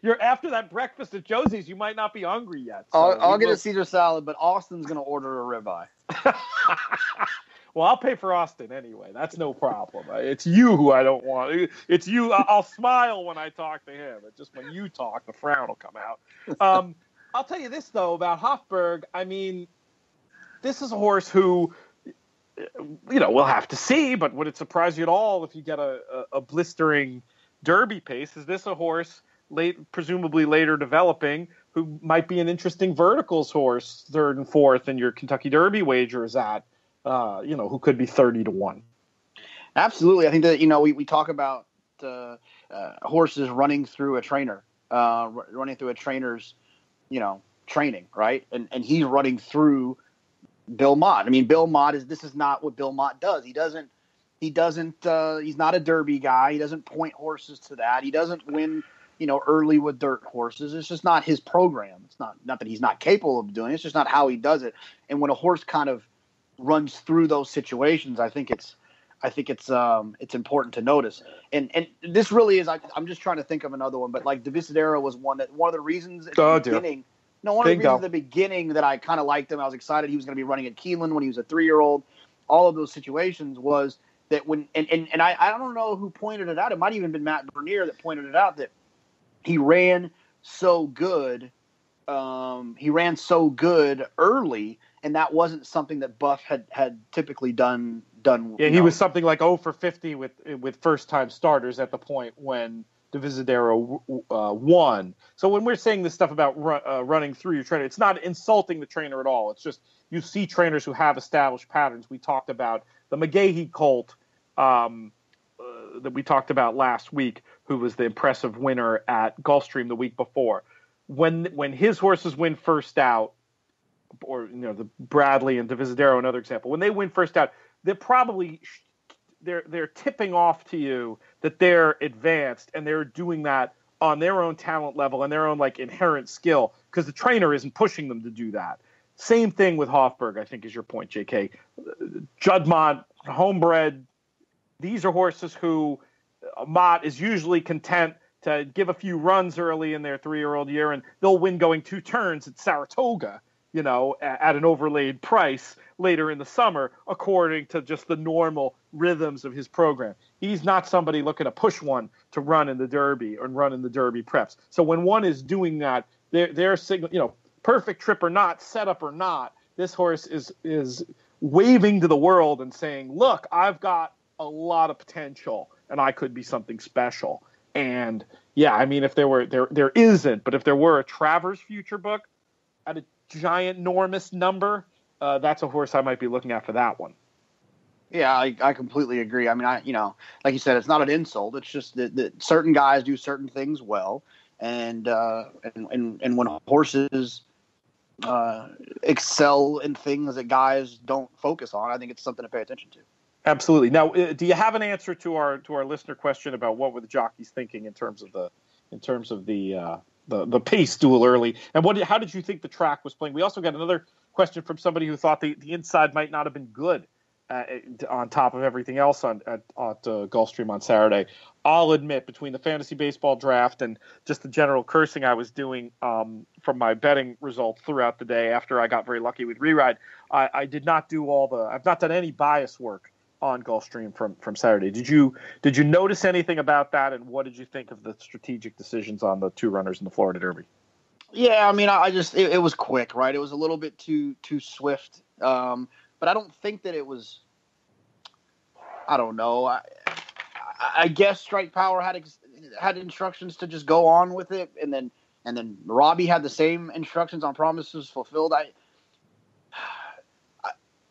You're after that breakfast at Josie's. You might not be hungry yet. So I'll get a Caesar salad, but Austin's going to order a ribeye. Well, I'll pay for Austin anyway. That's no problem. It's you who I don't want. It's you. I'll smile when I talk to him. It's just when you talk, the frown will come out. I'll tell you this, though, about Hoffberg. I mean, this is a horse who, we'll have to see, but would it surprise you at all if you get a blistering Derby pace? Is this a horse presumably later developing who might be an interesting verticals horse, 3rd and 4th, and your Kentucky Derby wager is at, who could be 30-1? Absolutely. I think that, we talk about horses running through a trainer, running through a trainer's, training, right? And he's running through Bill Mott. I mean, Bill Mott this is not what Bill Mott does. He doesn't, he's not a Derby guy. He doesn't point horses to that. He doesn't win, early with dirt horses. It's just not his program. It's not that he's not capable of doing it. It's just not how he does it. And when a horse kind of runs through those situations, I think it's important to notice. And this really is, I'm just trying to think of another one, but like Devisadero was one of the reasons at the beginning. No, one of the reasons at the beginning that I kind of liked him, I was excited he was going to be running at Keeneland when he was a 3-year-old. All of those situations was that when, and I don't know who pointed it out. It might have even been Matt Bernier that pointed it out, that he ran so good. He ran so good early, and that wasn't something that Buff had typically done. Yeah, he was something like 0 for 50 with first-time starters at the point when Devisadero won. So when we're saying this stuff about running through your trainer, it's not insulting the trainer at all. It's just you see trainers who have established patterns. We talked about the McGahee colt that we talked about last week, who was the impressive winner at Gulfstream the week before. When his horses win first out, or the Bradley and Devisadero, another example, when they win first out, they're probably they're tipping off to you that they're advanced, and they're doing that on their own talent level and their own inherent skill, because the trainer isn't pushing them to do that. Same thing with Hoffberg, I think, is your point, JK. Judd homebred. These are horses who Mott is usually content to give a few runs early in their 3-year-old year, and they'll win going 2 turns at Saratoga, at an overlaid price later in the summer, according to just the normal rhythms of his program. He's not somebody looking to push one to run in the Derby or run in the Derby preps. So when one is doing that, they're signal, perfect trip or not, setup or not, this horse is waving to the world and saying, look, I've got a lot of potential and I could be something special. And yeah, I mean, if there isn't, but if there were a Travers future book at a giant, enormous number, that's a horse I might be looking at for that one. Yeah, I completely agree. I mean, like you said, it's not an insult. It's just that certain guys do certain things well, and when horses excel in things that guys don't focus on, I think it's something to pay attention to. Absolutely. Now, do you have an answer to our listener question about what were the jockeys thinking in terms of the pace duel early, and how did you think the track was playing? We also got another question from somebody who thought the inside might not have been good on top of everything else at Gulfstream on Saturday. I'll admit, between the fantasy baseball draft and just the general cursing I was doing from my betting results throughout the day after I got very lucky with Reride, I did not do I've not done any bias work on Gulfstream from Saturday. Did you notice anything about that, and what did you think of the strategic decisions on the two runners in the Florida Derby? Yeah, I mean, it was quick, right? It was a little bit too swift, but I don't think that it was. I don't know. I guess Strike Power had instructions to just go on with it, and then Robbie had the same instructions on Promises Fulfilled.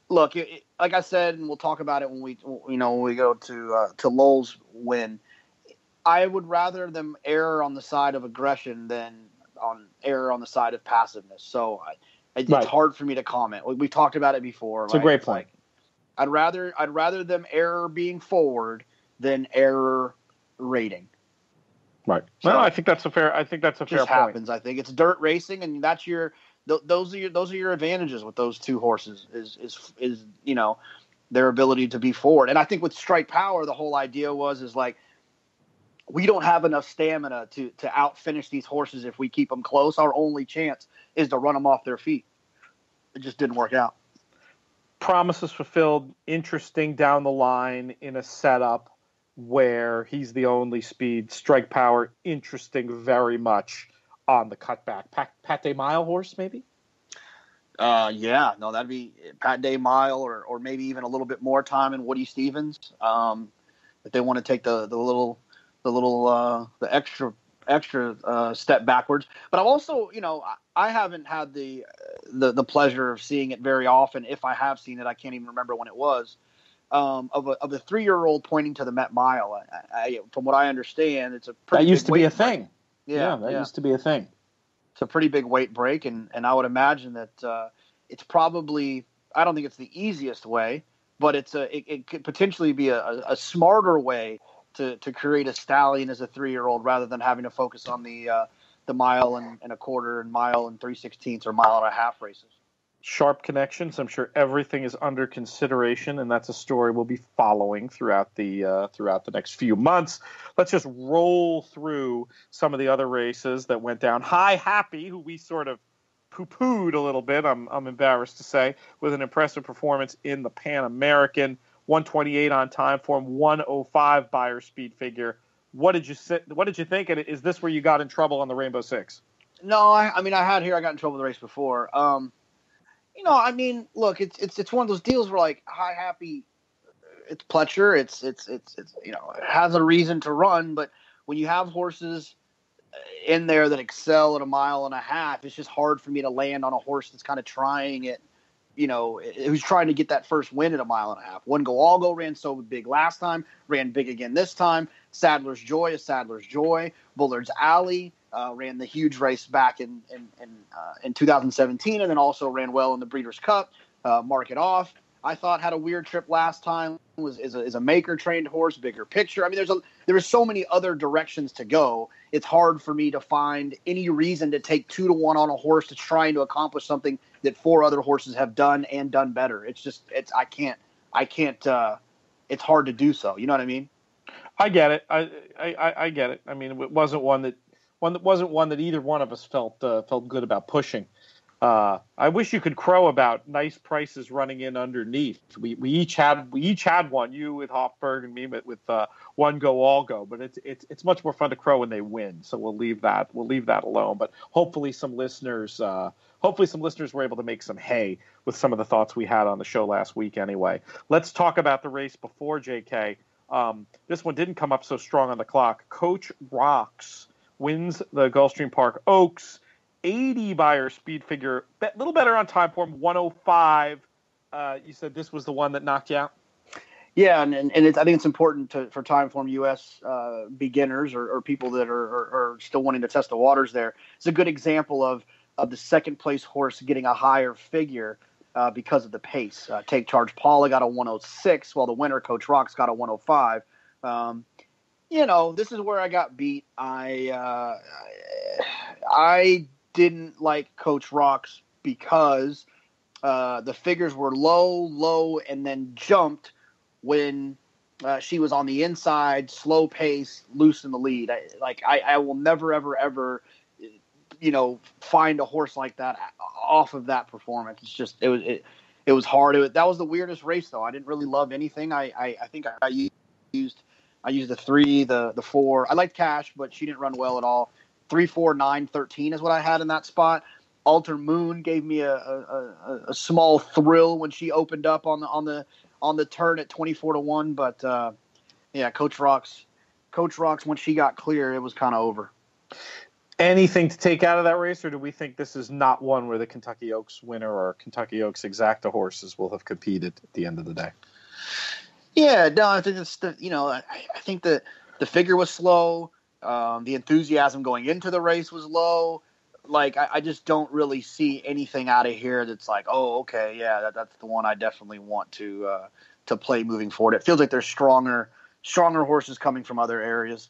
Look, like I said, and we'll talk about it when we go to Lowell's win. I would rather them err on the side of aggression than err on the side of passiveness. So it's hard for me to comment. We've talked about it before. It's a great point. I'd rather them error being forward than error rating. Right. So well, I think that's a fair point. Happens. I think it's dirt racing, and that's those are your advantages with those two horses is their ability to be forward. And I think with Strike Power, the whole idea is like, we don't have enough stamina to outfinish these horses if we keep them close. Our only chance is to run them off their feet. It just didn't work out. Promises Fulfilled, interesting down the line in a setup where he's the only speed. Strike Power, interesting very much on the cutback. Pat Day Mile horse, maybe? Yeah. No, that'd be Pat Day Mile or maybe even a little bit more time in Woody Stevens. If they want to take the extra step backwards. But I've also, I haven't had the pleasure of seeing it very often. If I have seen it, I can't even remember when it was. Of a 3-year-old pointing to the Met Mile. From what I understand, it's a pretty that used to be a thing. Yeah, that used to be a thing. It's a pretty big weight break, and I would imagine that it's probably, I don't think it's the easiest way, but it could potentially be a smarter way to create a stallion as a 3-year-old rather than having to focus on the mile and a quarter and mile and 3/16 or mile and a half races. Sharp connections. I'm sure everything is under consideration, and that's a story we'll be following throughout the next few months. Let's just roll through some of the other races that went down. High Happy, who we sort of poo-pooed a little bit, I'm embarrassed to say, with an impressive performance in the Pan American, 128 on time form, 105 buyer speed figure. What did you think? And is this where you got in trouble on the Rainbow Six? No, I got in trouble with the race before. Look, it's one of those deals where, like, High Happy, it's Pletcher, it's it has a reason to run, but when you have horses in there that excel at a mile and a half, it's just hard for me to land on a horse that's kind of trying it, who's trying to get that first win at a mile and a half. One Go All Go ran so big last time, ran big again this time. Sadler's Joy is Sadler's Joy. Bullard's Alley ran the huge race back in 2017, and then also ran well in the Breeders' Cup. Mark It Off, I thought, had a weird trip last time. Is a maker trained horse, bigger picture. I mean, there are so many other directions to go. It's hard for me to find any reason to take 2-1 on a horse that's trying to accomplish something that 4 other horses have done and done better. I can't. It's hard to do so. You know what I mean? I get it. I get it. I mean, it wasn't one that either one of us felt good about pushing. I wish you could crow about nice prices running in underneath. We each had one. You with Hoffberg and me with One Go All Go. But it's much more fun to crow when they win. So we'll leave that alone. But hopefully some listeners were able to make some hay with some of the thoughts we had on the show last week. Anyway, let's talk about the race before, JK. This one didn't come up so strong on the clock. Coach Rocks wins the Gulfstream Park Oaks 180 Beyer speed figure, a little better on time form, 105. You said this was the one that knocked you out? Yeah, and I think it's important for Timeform US beginners or people that are still wanting to test the waters there. It's a good example of the second place horse getting a higher figure because of the pace. Take Charge Paula got a 106, while the winner, Coach Rocks, got a 105. This is where I got beat. I didn't like Coach Rocks because the figures were low, and then jumped when she was on the inside, slow pace, loose in the lead. I will never, ever, find a horse like that off of that performance. It's just, it was hard. That was the weirdest race, though. I didn't really love anything. I think I used the 3, the 4. I liked Cash, but she didn't run well at all. 3, 4, 9, 13 is what I had in that spot. Alter Moon gave me a small thrill when she opened up on the turn at 24-1. But Coach Rocks, when she got clear, it was kind of over. Anything to take out of that race, or do we think this is not one where the Kentucky Oaks winner or Kentucky Oaks exacta horses will have competed at the end of the day? Yeah, no, I think it's I think that the figure was slow. The enthusiasm going into the race was low. I just don't really see anything out of here that's like, oh, okay, yeah, that's the one I definitely want to play moving forward. It feels like there's stronger horses coming from other areas.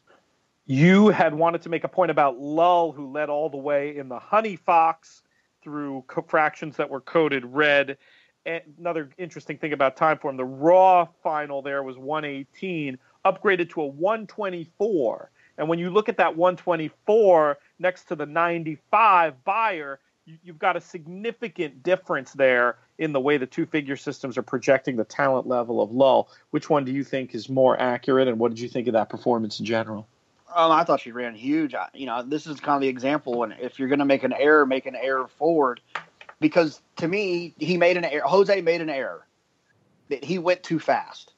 You had wanted to make a point about Lull, who led all the way in the Honey Fox through fractions that were coded red. And another interesting thing about Timeform, the raw final there was 118, upgraded to a 124. And when you look at that 124 next to the 95 Beyer, you've got a significant difference there in the way the two figure systems are projecting the talent level of Lull. Which one do you think is more accurate, and what did you think of that performance in general? I thought she ran huge. This is kind of the example. And if you're going to make an error forward, because to me, he made an error. Jose made an error that he went too fast.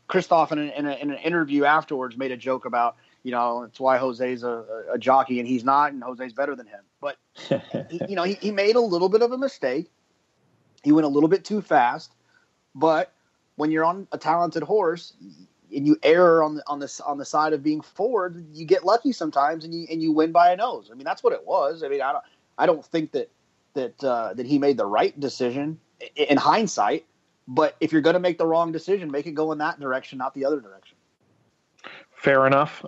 Christoph in an interview afterwards made a joke about, it's why Jose's a jockey and he's not, and Jose's better than him. But he made a little bit of a mistake. He went a little bit too fast. But when you're on a talented horse and you err on the side of being forward, you get lucky sometimes and you win by a nose. I mean, that's what it was. I mean, I don't think that he made the right decision in hindsight. But if you're going to make the wrong decision, make it go in that direction, not the other direction. Fair enough.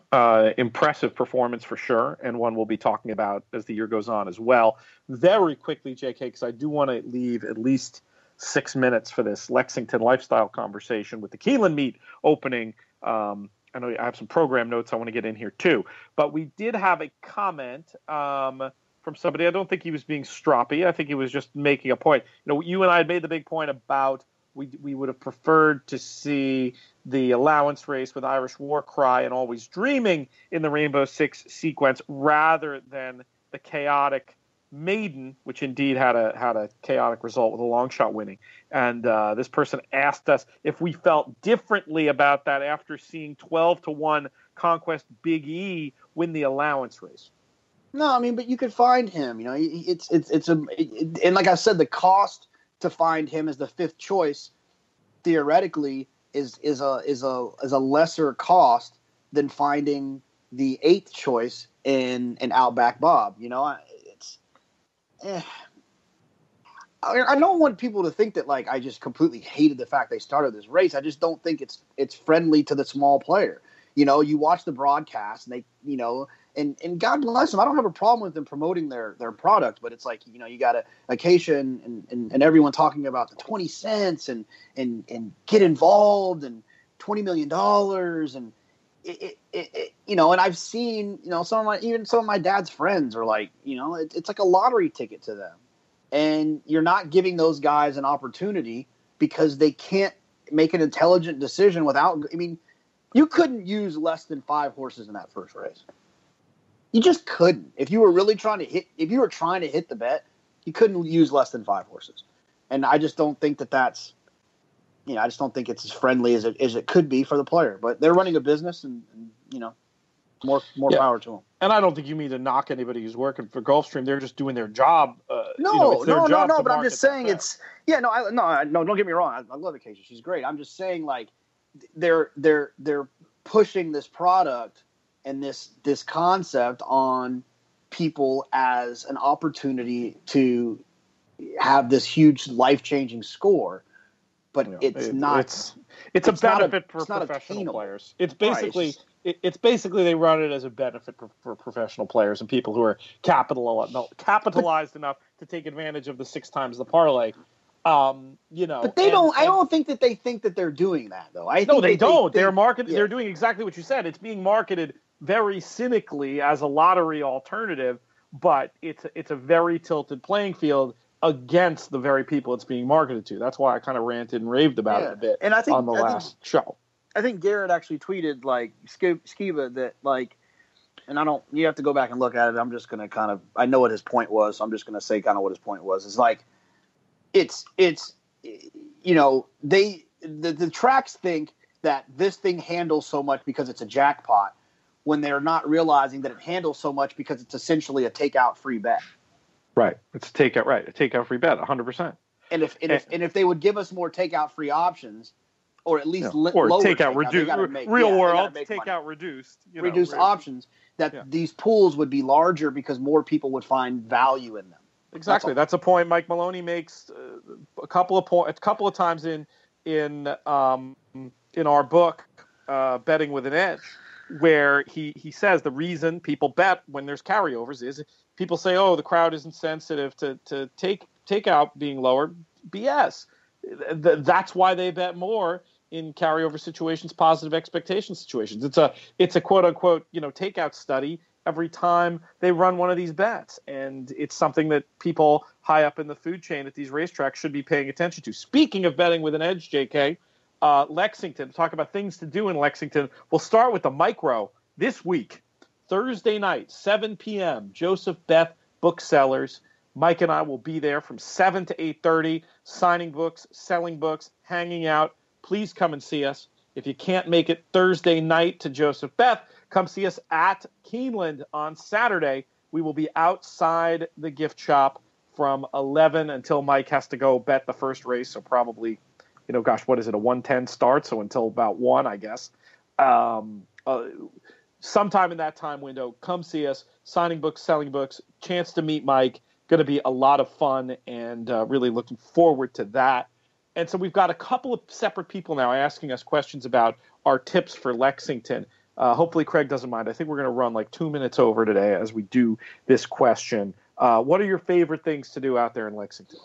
Impressive performance for sure, and one we'll be talking about as the year goes on as well. Very quickly, JK, because I do want to leave at least 6 minutes for this Lexington lifestyle conversation with the Keeneland meet opening. I know I have some program notes I want to get in here too, but we did have a comment from somebody. I don't think he was being stroppy. I think he was just making a point. You and I had made the big point about we would have preferred to see the allowance race with Irish War Cry and Always Dreaming in the Rainbow Six sequence rather than the chaotic Maiden, which indeed had a chaotic result with a long shot winning. And this person asked us if we felt differently about that after seeing 12-1 Conquest Big E win the allowance race. No, I mean, but you could find him. And like I said, the cost to find him as the fifth choice theoretically is a lesser cost than finding the eighth choice in Outback Bob. I don't want people to think that I just completely hated the fact they started this race. I just don't think it's friendly to the small player. You watch the broadcast and they, and God bless them. I don't have a problem with them promoting their product, but it's you got Acacia and everyone talking about the 20 cents and get involved and $20 million. And and I've seen, some of my dad's friends are it's like a lottery ticket to them. And you're not giving those guys an opportunity because they can't make an intelligent decision without, you couldn't use less than 5 horses in that first race. You just couldn't. If you were really trying to hit the bet, you couldn't use less than 5 horses. And I just don't think that's, I just don't think it's as friendly as it could be for the player. But they're running a business, and More power to them. And I don't think you mean to knock anybody who's working for Gulfstream. They're just doing their job. No. But I'm just saying it's don't get me wrong. I love Acacia. She's great. I'm just saying, like, they're pushing this product and this concept on people as an opportunity to have this huge life-changing score, but it's a benefit for professional players. It's basically they run it as a benefit for professional players and people who are capitalized enough to take advantage of the 6 times the parlay. But they don't. I don't think that they think that they're doing that, though. They don't. They're marketing. Yeah. They're doing exactly what you said. It's being marketed very cynically as a lottery alternative, but it's a very tilted playing field against the very people it's being marketed to. That's why I kind of ranted and raved about it a bit on the last show. I think Garrett actually tweeted, like, Skiba, that, like, and you have to go back and look at it. I'm just going to I know what his point was, so I'm just going to say kind of what his point was. It's like, the tracks think that this thing handles so much because it's a jackpot, when they're not realizing that it handles so much because it's essentially a takeout free bet. Right. It's a takeout free bet, 100%. And if they would give us more takeout free options, or at least lower takeout reduced, real world takeout reduced options, that these pools would be larger because more people would find value in them. Exactly. That's a point Mike Maloney makes a couple of times in our book, Betting with an Edge, where he says the reason people bet when there's carryovers is people say, oh, the crowd isn't sensitive to takeout being lower. BS. That's why they bet more in carryover situations, positive expectation situations. It's a quote unquote takeout study every time they run one of these bets, and it's something that people high up in the food chain at these racetracks should be paying attention to. Speaking of betting with an edge, JK, Lexington, talk about things to do in Lexington. We'll start with the micro this week, Thursday night, 7 p.m., Joseph Beth Booksellers. Mike and I will be there from 7 to 8:30, signing books, selling books, hanging out. Please come and see us. If you can't make it Thursday night to Joseph Beth, come see us at Keeneland on Saturday. We will be outside the gift shop from 11 until Mike has to go bet the first race. So probably, what is it, a 1:10 start? So until about 1, I guess. Sometime in that time window, come see us. Signing books, selling books, chance to meet Mike. Going to be a lot of fun, and really looking forward to that. And so we've got a couple of separate people now asking us questions about our tips for Lexington. Hopefully Craig doesn't mind. I think we're going to run like 2 minutes over today as we do this question. What are your favorite things to do out there in Lexington?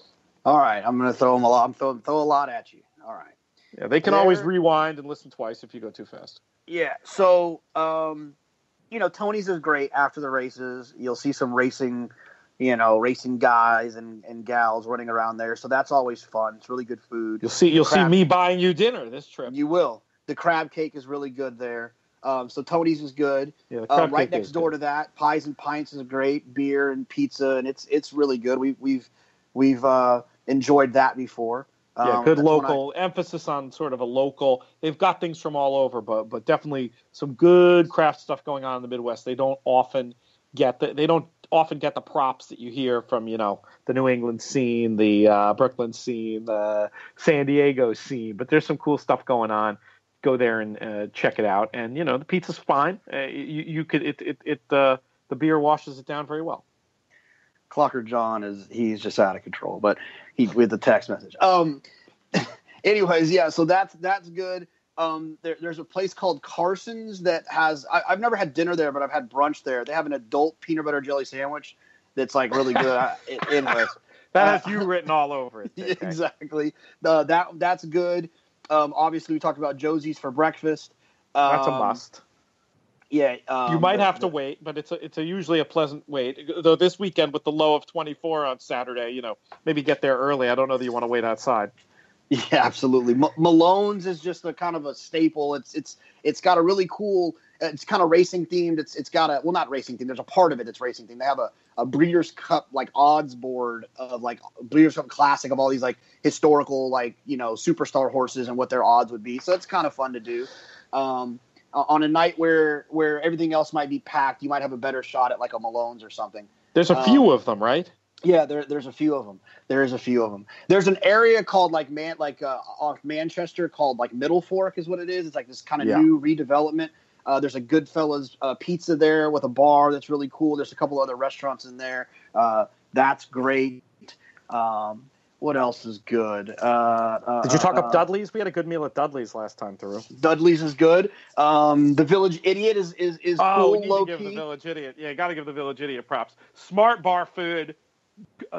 All right. I'm going to throw them a lot. I'm throw a lot at you. All right. Yeah, they can always rewind and listen twice if you go too fast. Yeah. So, Tony's is great after the races. You'll see some racing guys and gals running around there. So that's always fun. It's really good food. You'll see me buying you dinner this trip. You will. The crab cake is really good there. So Tony's is good. Yeah, the crab right cake next door to that, Pies and Pints is great. Beer and pizza, and it's really good. We've enjoyed that before. Good local emphasis on sort of a local. They've got things from all over, but definitely some good craft stuff going on in the Midwest. They don't often get the props that you hear from the New England scene, the Brooklyn scene, the San Diego scene. But there's some cool stuff going on. Go there and check it out. And the pizza's fine. The beer washes it down very well. Clocker John he's just out of control, but with the text message. Anyways, yeah. So that's good. There's a place called Carson's that has. I've never had dinner there, but I've had brunch there. They have an adult peanut butter jelly sandwich that's like really good. Anyways, that has you written all over it. Okay? Exactly. That's good. Obviously, we talked about Josie's for breakfast. That's a must. Yeah. You might have to wait, but it's usually a pleasant wait. Though this weekend with the low of 24 on Saturday, maybe get there early. I don't know that you want to wait outside. Yeah, absolutely. Malone's is just a kind of a staple. It's got a really cool. It's kind of racing themed. It's got not racing themed. There's a part of it that's racing themed. They have a Breeders' Cup like odds board of like Breeders' Cup Classic of all these like historical superstar horses and what their odds would be. So it's kind of fun to do. on a night where everything else might be packed, you might have a better shot at like a Malone's or something. There's a few of them, right? Yeah, there's a few of them. There's an area called off Manchester called like Middle Fork is what it is. It's like this kind of new redevelopment. There's a Goodfellas pizza there with a bar that's really cool. There's a couple other restaurants in there. That's great. What else is good? Did you talk up Dudley's? We had a good meal at Dudley's last time through. Dudley's is good. The Village Idiot is cool, we need low to give key. the Village Idiot. Yeah, got to give the Village Idiot props. Smart bar food,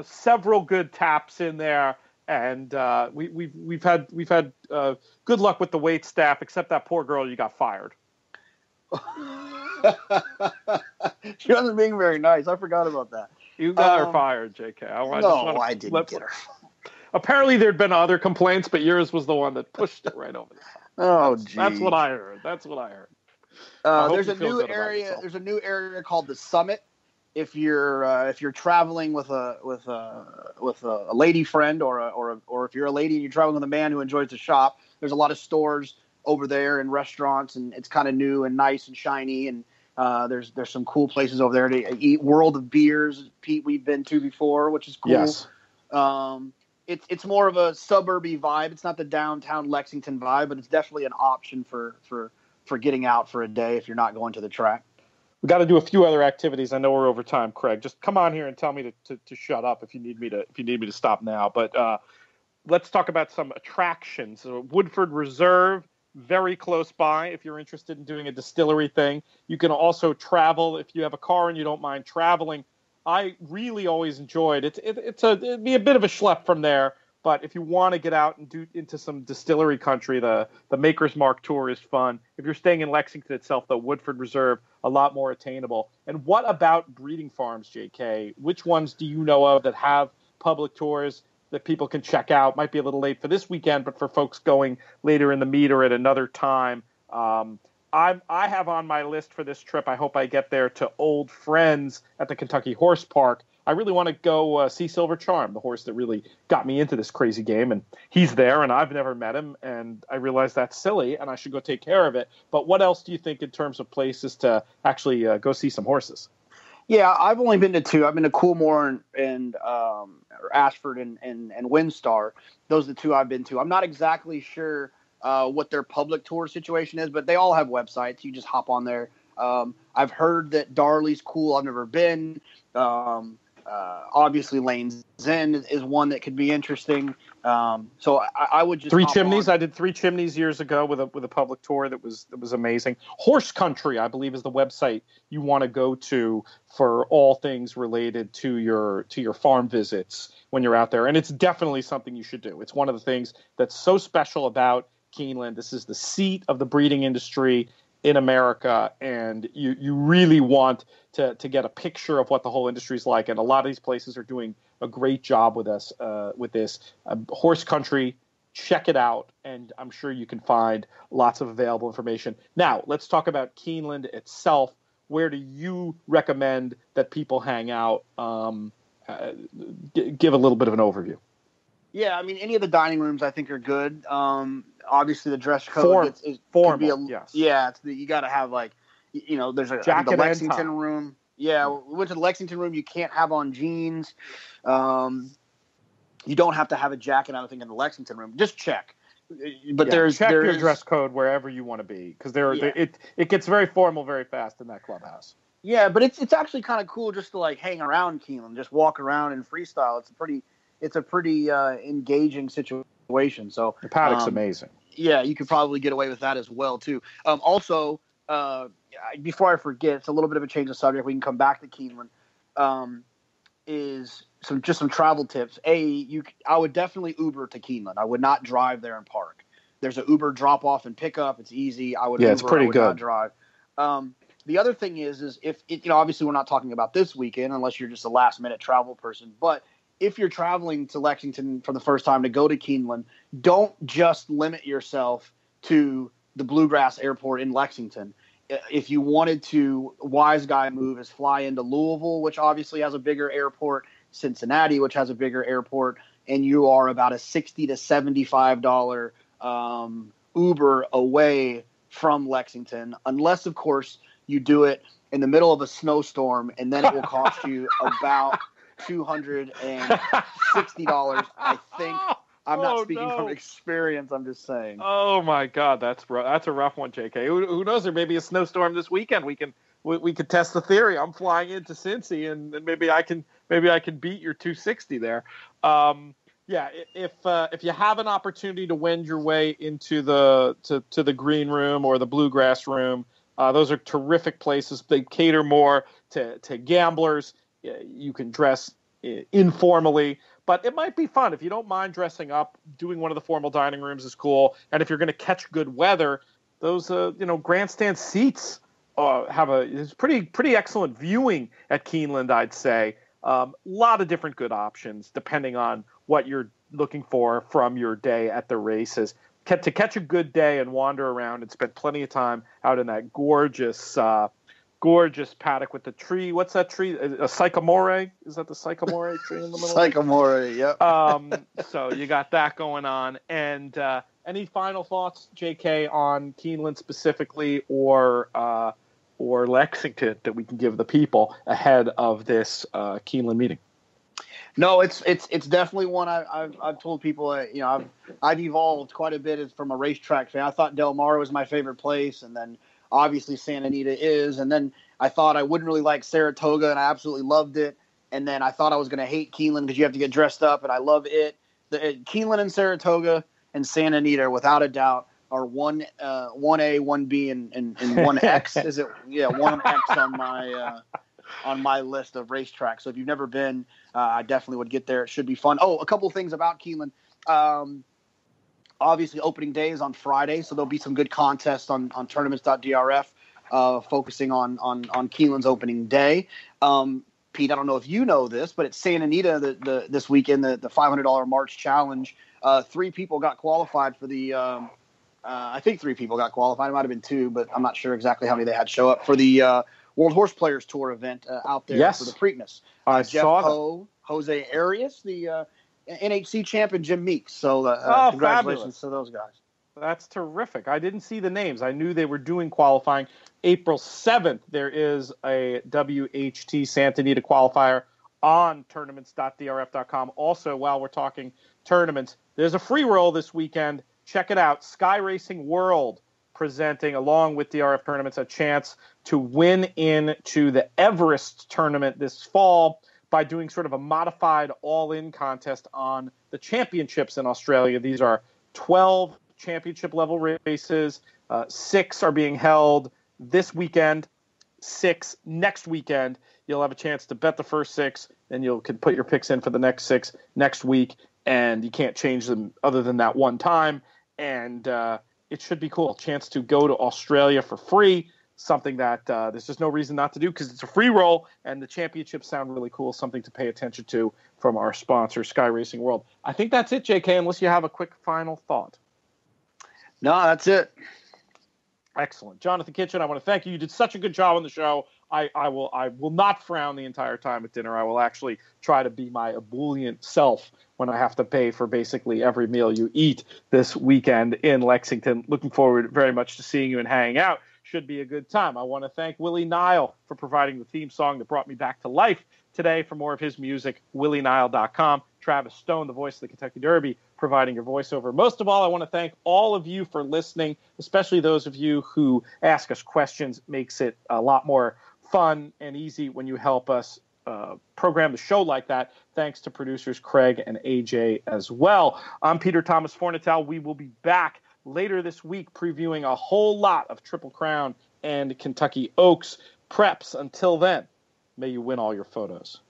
several good taps in there, and we've had good luck with the wait staff, except that poor girl you got fired. She wasn't being very nice. I forgot about that. You got her fired, JK. I didn't get her. Apparently, there'd been other complaints, but yours was the one that pushed it right over the top. Oh, geez. That's what I heard. There's a new area. There's a new area called the Summit. If you're traveling with a lady friend or if you're a lady and you're traveling with a man who enjoys to shop, there's a lot of stores over there and restaurants, and it's kind of new and nice and shiny, and there's some cool places over there to eat. World of Beers, Pete, we've been to before, which is cool. Yes. It's more of a suburby vibe. It's not the downtown Lexington vibe, but it's definitely an option for getting out for a day if you're not going to the track. We got to do a few other activities. I know we're over time, Craig. Just come on here and tell me to shut up if you need me to stop now. But let's talk about some attractions. Woodford Reserve, very close by if you're interested in doing a distillery thing. You can also travel if you have a car and you don't mind traveling. I really always enjoyed it. It'd be a bit of a schlep from there, but if you want to get out and do into some distillery country, the Maker's Mark tour is fun. If you're staying in Lexington itself, though, Woodford Reserve, a lot more attainable. And what about breeding farms, JK? Which ones do you know of that have public tours that people can check out? Might be a little late for this weekend, but for folks going later in the meet or at another time. I have on my list for this trip, I hope I get there, to Old Friends at the Kentucky Horse Park. I really want to go see Silver Charm, the horse that really got me into this crazy game. And he's there, and I've never met him, and I realize that's silly, and I should go take care of it. But what else do you think in terms of places to actually go see some horses? Yeah, I've only been to two. I've been to Coolmore and Ashford and Windstar. Those are the two I've been to. I'm not exactly sure what their public tour situation is, but they all have websites. You just hop on there. I've heard that Darley's cool. I've never been. Obviously, Lane's End is one that could be interesting. So I would just Three Chimneys. I did Three Chimneys years ago with a public tour that was amazing. Horse Country, I believe, is the website you want to go to for all things related to your farm visits when you're out there, and it's definitely something you should do. It's one of the things that's so special about Keeneland. This is the seat of the breeding industry in America, and you really want to get a picture of what the whole industry is like. And a lot of these places are doing a great job with us with this. Horse Country, check it out, and I'm sure you can find lots of available information. Now, let's talk about Keeneland itself. Where do you recommend that people hang out? Give a little bit of an overview. Yeah, I mean, any of the dining rooms I think are good. Obviously, the dress code formal. Yes. Yeah, you got to have there's the Lexington room. Yeah, we went to the Lexington room. You can't have on jeans. You don't have to have a jacket, I don't think, in the Lexington room. Just check. But check your dress code wherever you want to be, because it gets very formal very fast in that clubhouse. Yeah, but it's actually kind of cool just to hang around Keeneland, just walk around and freestyle. It's a pretty engaging situation. So the paddock's amazing. Yeah, you could probably get away with that as well too. Also, before I forget, it's a little bit of a change of subject. We can come back to Keeneland. Is some travel tips. I would definitely Uber to Keeneland. I would not drive there and park. There's an Uber drop off and pick up. It's easy. It's pretty good. Not drive. The other thing is if obviously we're not talking about this weekend unless you're just a last minute travel person, but if you're traveling to Lexington for the first time to go to Keeneland, don't just limit yourself to the Bluegrass Airport in Lexington. If you wanted to, wise guy move is fly into Louisville, which obviously has a bigger airport, Cincinnati, which has a bigger airport, and you are about a $60 to $75 Uber away from Lexington, unless, of course, you do it in the middle of a snowstorm, and then it will cost you about $260. I think. I'm not speaking from experience. I'm just saying. Oh my God, that's a rough one, JK. Who knows? There may be a snowstorm this weekend. We could test the theory. I'm flying into Cincy, and maybe I can beat your 260 there. Yeah, if you have an opportunity to wend your way into to the green room or the bluegrass room, those are terrific places. They cater more to gamblers. You can dress informally, but it might be fun if you don't mind dressing up. Doing one of the formal dining rooms is cool, and if you're going to catch good weather, those grandstand seats it's pretty excellent viewing at Keeneland, I'd say. A lot of different good options depending on what you're looking for from your day at the races. To catch a good day and wander around and spend plenty of time out in that gorgeous paddock with the tree. What's that tree? A sycamore? Is that the sycamore tree in the middle? Sycamore, yep. So you got that going on. And any final thoughts, JK, on Keeneland specifically or Lexington that we can give the people ahead of this Keeneland meeting? No, it's definitely one I've told people. I've evolved quite a bit from a racetrack fan. I thought Del Mar was my favorite place, and then obviously Santa Anita is, and then I thought I wouldn't really like Saratoga, and I absolutely loved it. And then I thought I was going to hate Keeneland because you have to get dressed up, and I love it. Keeneland and Saratoga and Santa Anita, without a doubt, are 1A, 1B, and 1X. Is it? Yeah, 1X on my list of racetracks. So if you've never been, I definitely would get there. It should be fun. Oh, a couple of things about Keeneland. Obviously, opening day is on Friday, so there'll be some good contests on tournaments.drf focusing on Keeneland's opening day. Pete, I don't know if you know this, but at Santa Anita this weekend, the $500 March Challenge, 3 people got qualified for the I think 3 people got qualified. It might have been 2, but I'm not sure exactly how many they had show up for the World Horse Players Tour event out there for the Preakness. Jeff Ho, Jose Arias, the NHC champ, and Jim Meeks. So congratulations fabulous to those guys. That's terrific. I didn't see the names. I knew they were doing qualifying. April 7th, there is a WHT Santa Anita qualifier on tournaments.drf.com. Also, while we're talking tournaments, there's a free roll this weekend. Check it out. Sky Racing World presenting, along with DRF Tournaments, a chance to win into the Everest tournament this fall by doing sort of a modified all-in contest on the championships in Australia. These are 12 championship-level races. 6 are being held this weekend, 6 next weekend. You'll have a chance to bet the first 6, and you can put your picks in for the next 6 next week, and you can't change them other than that one time. And it should be cool. Chance to go to Australia for free, something that there's just no reason not to do because it's a free roll, and the championships sound really cool, something to pay attention to from our sponsor, Sky Racing World. I think that's it, JK, unless you have a quick final thought. No, that's it. Excellent. Jonathan Kitchen, I want to thank you. You did such a good job on the show. I will not frown the entire time at dinner. I will actually try to be my ebullient self when I have to pay for basically every meal you eat this weekend in Lexington. Looking forward very much to seeing you and hanging out. Should be a good time. I want to thank Willie Nile for providing the theme song that brought me back to life today. For more of his music, willienile.com. Travis Stone, the voice of the Kentucky Derby, providing your voiceover. Most of all, I want to thank all of you for listening, especially those of you who ask us questions. Makes it a lot more fun and easy when you help us program the show like that. Thanks to producers Craig and AJ as well. I'm Peter Thomas Fornatel. We will be back later this week previewing a whole lot of Triple Crown and Kentucky Oaks preps. Until then, may you win all your photos.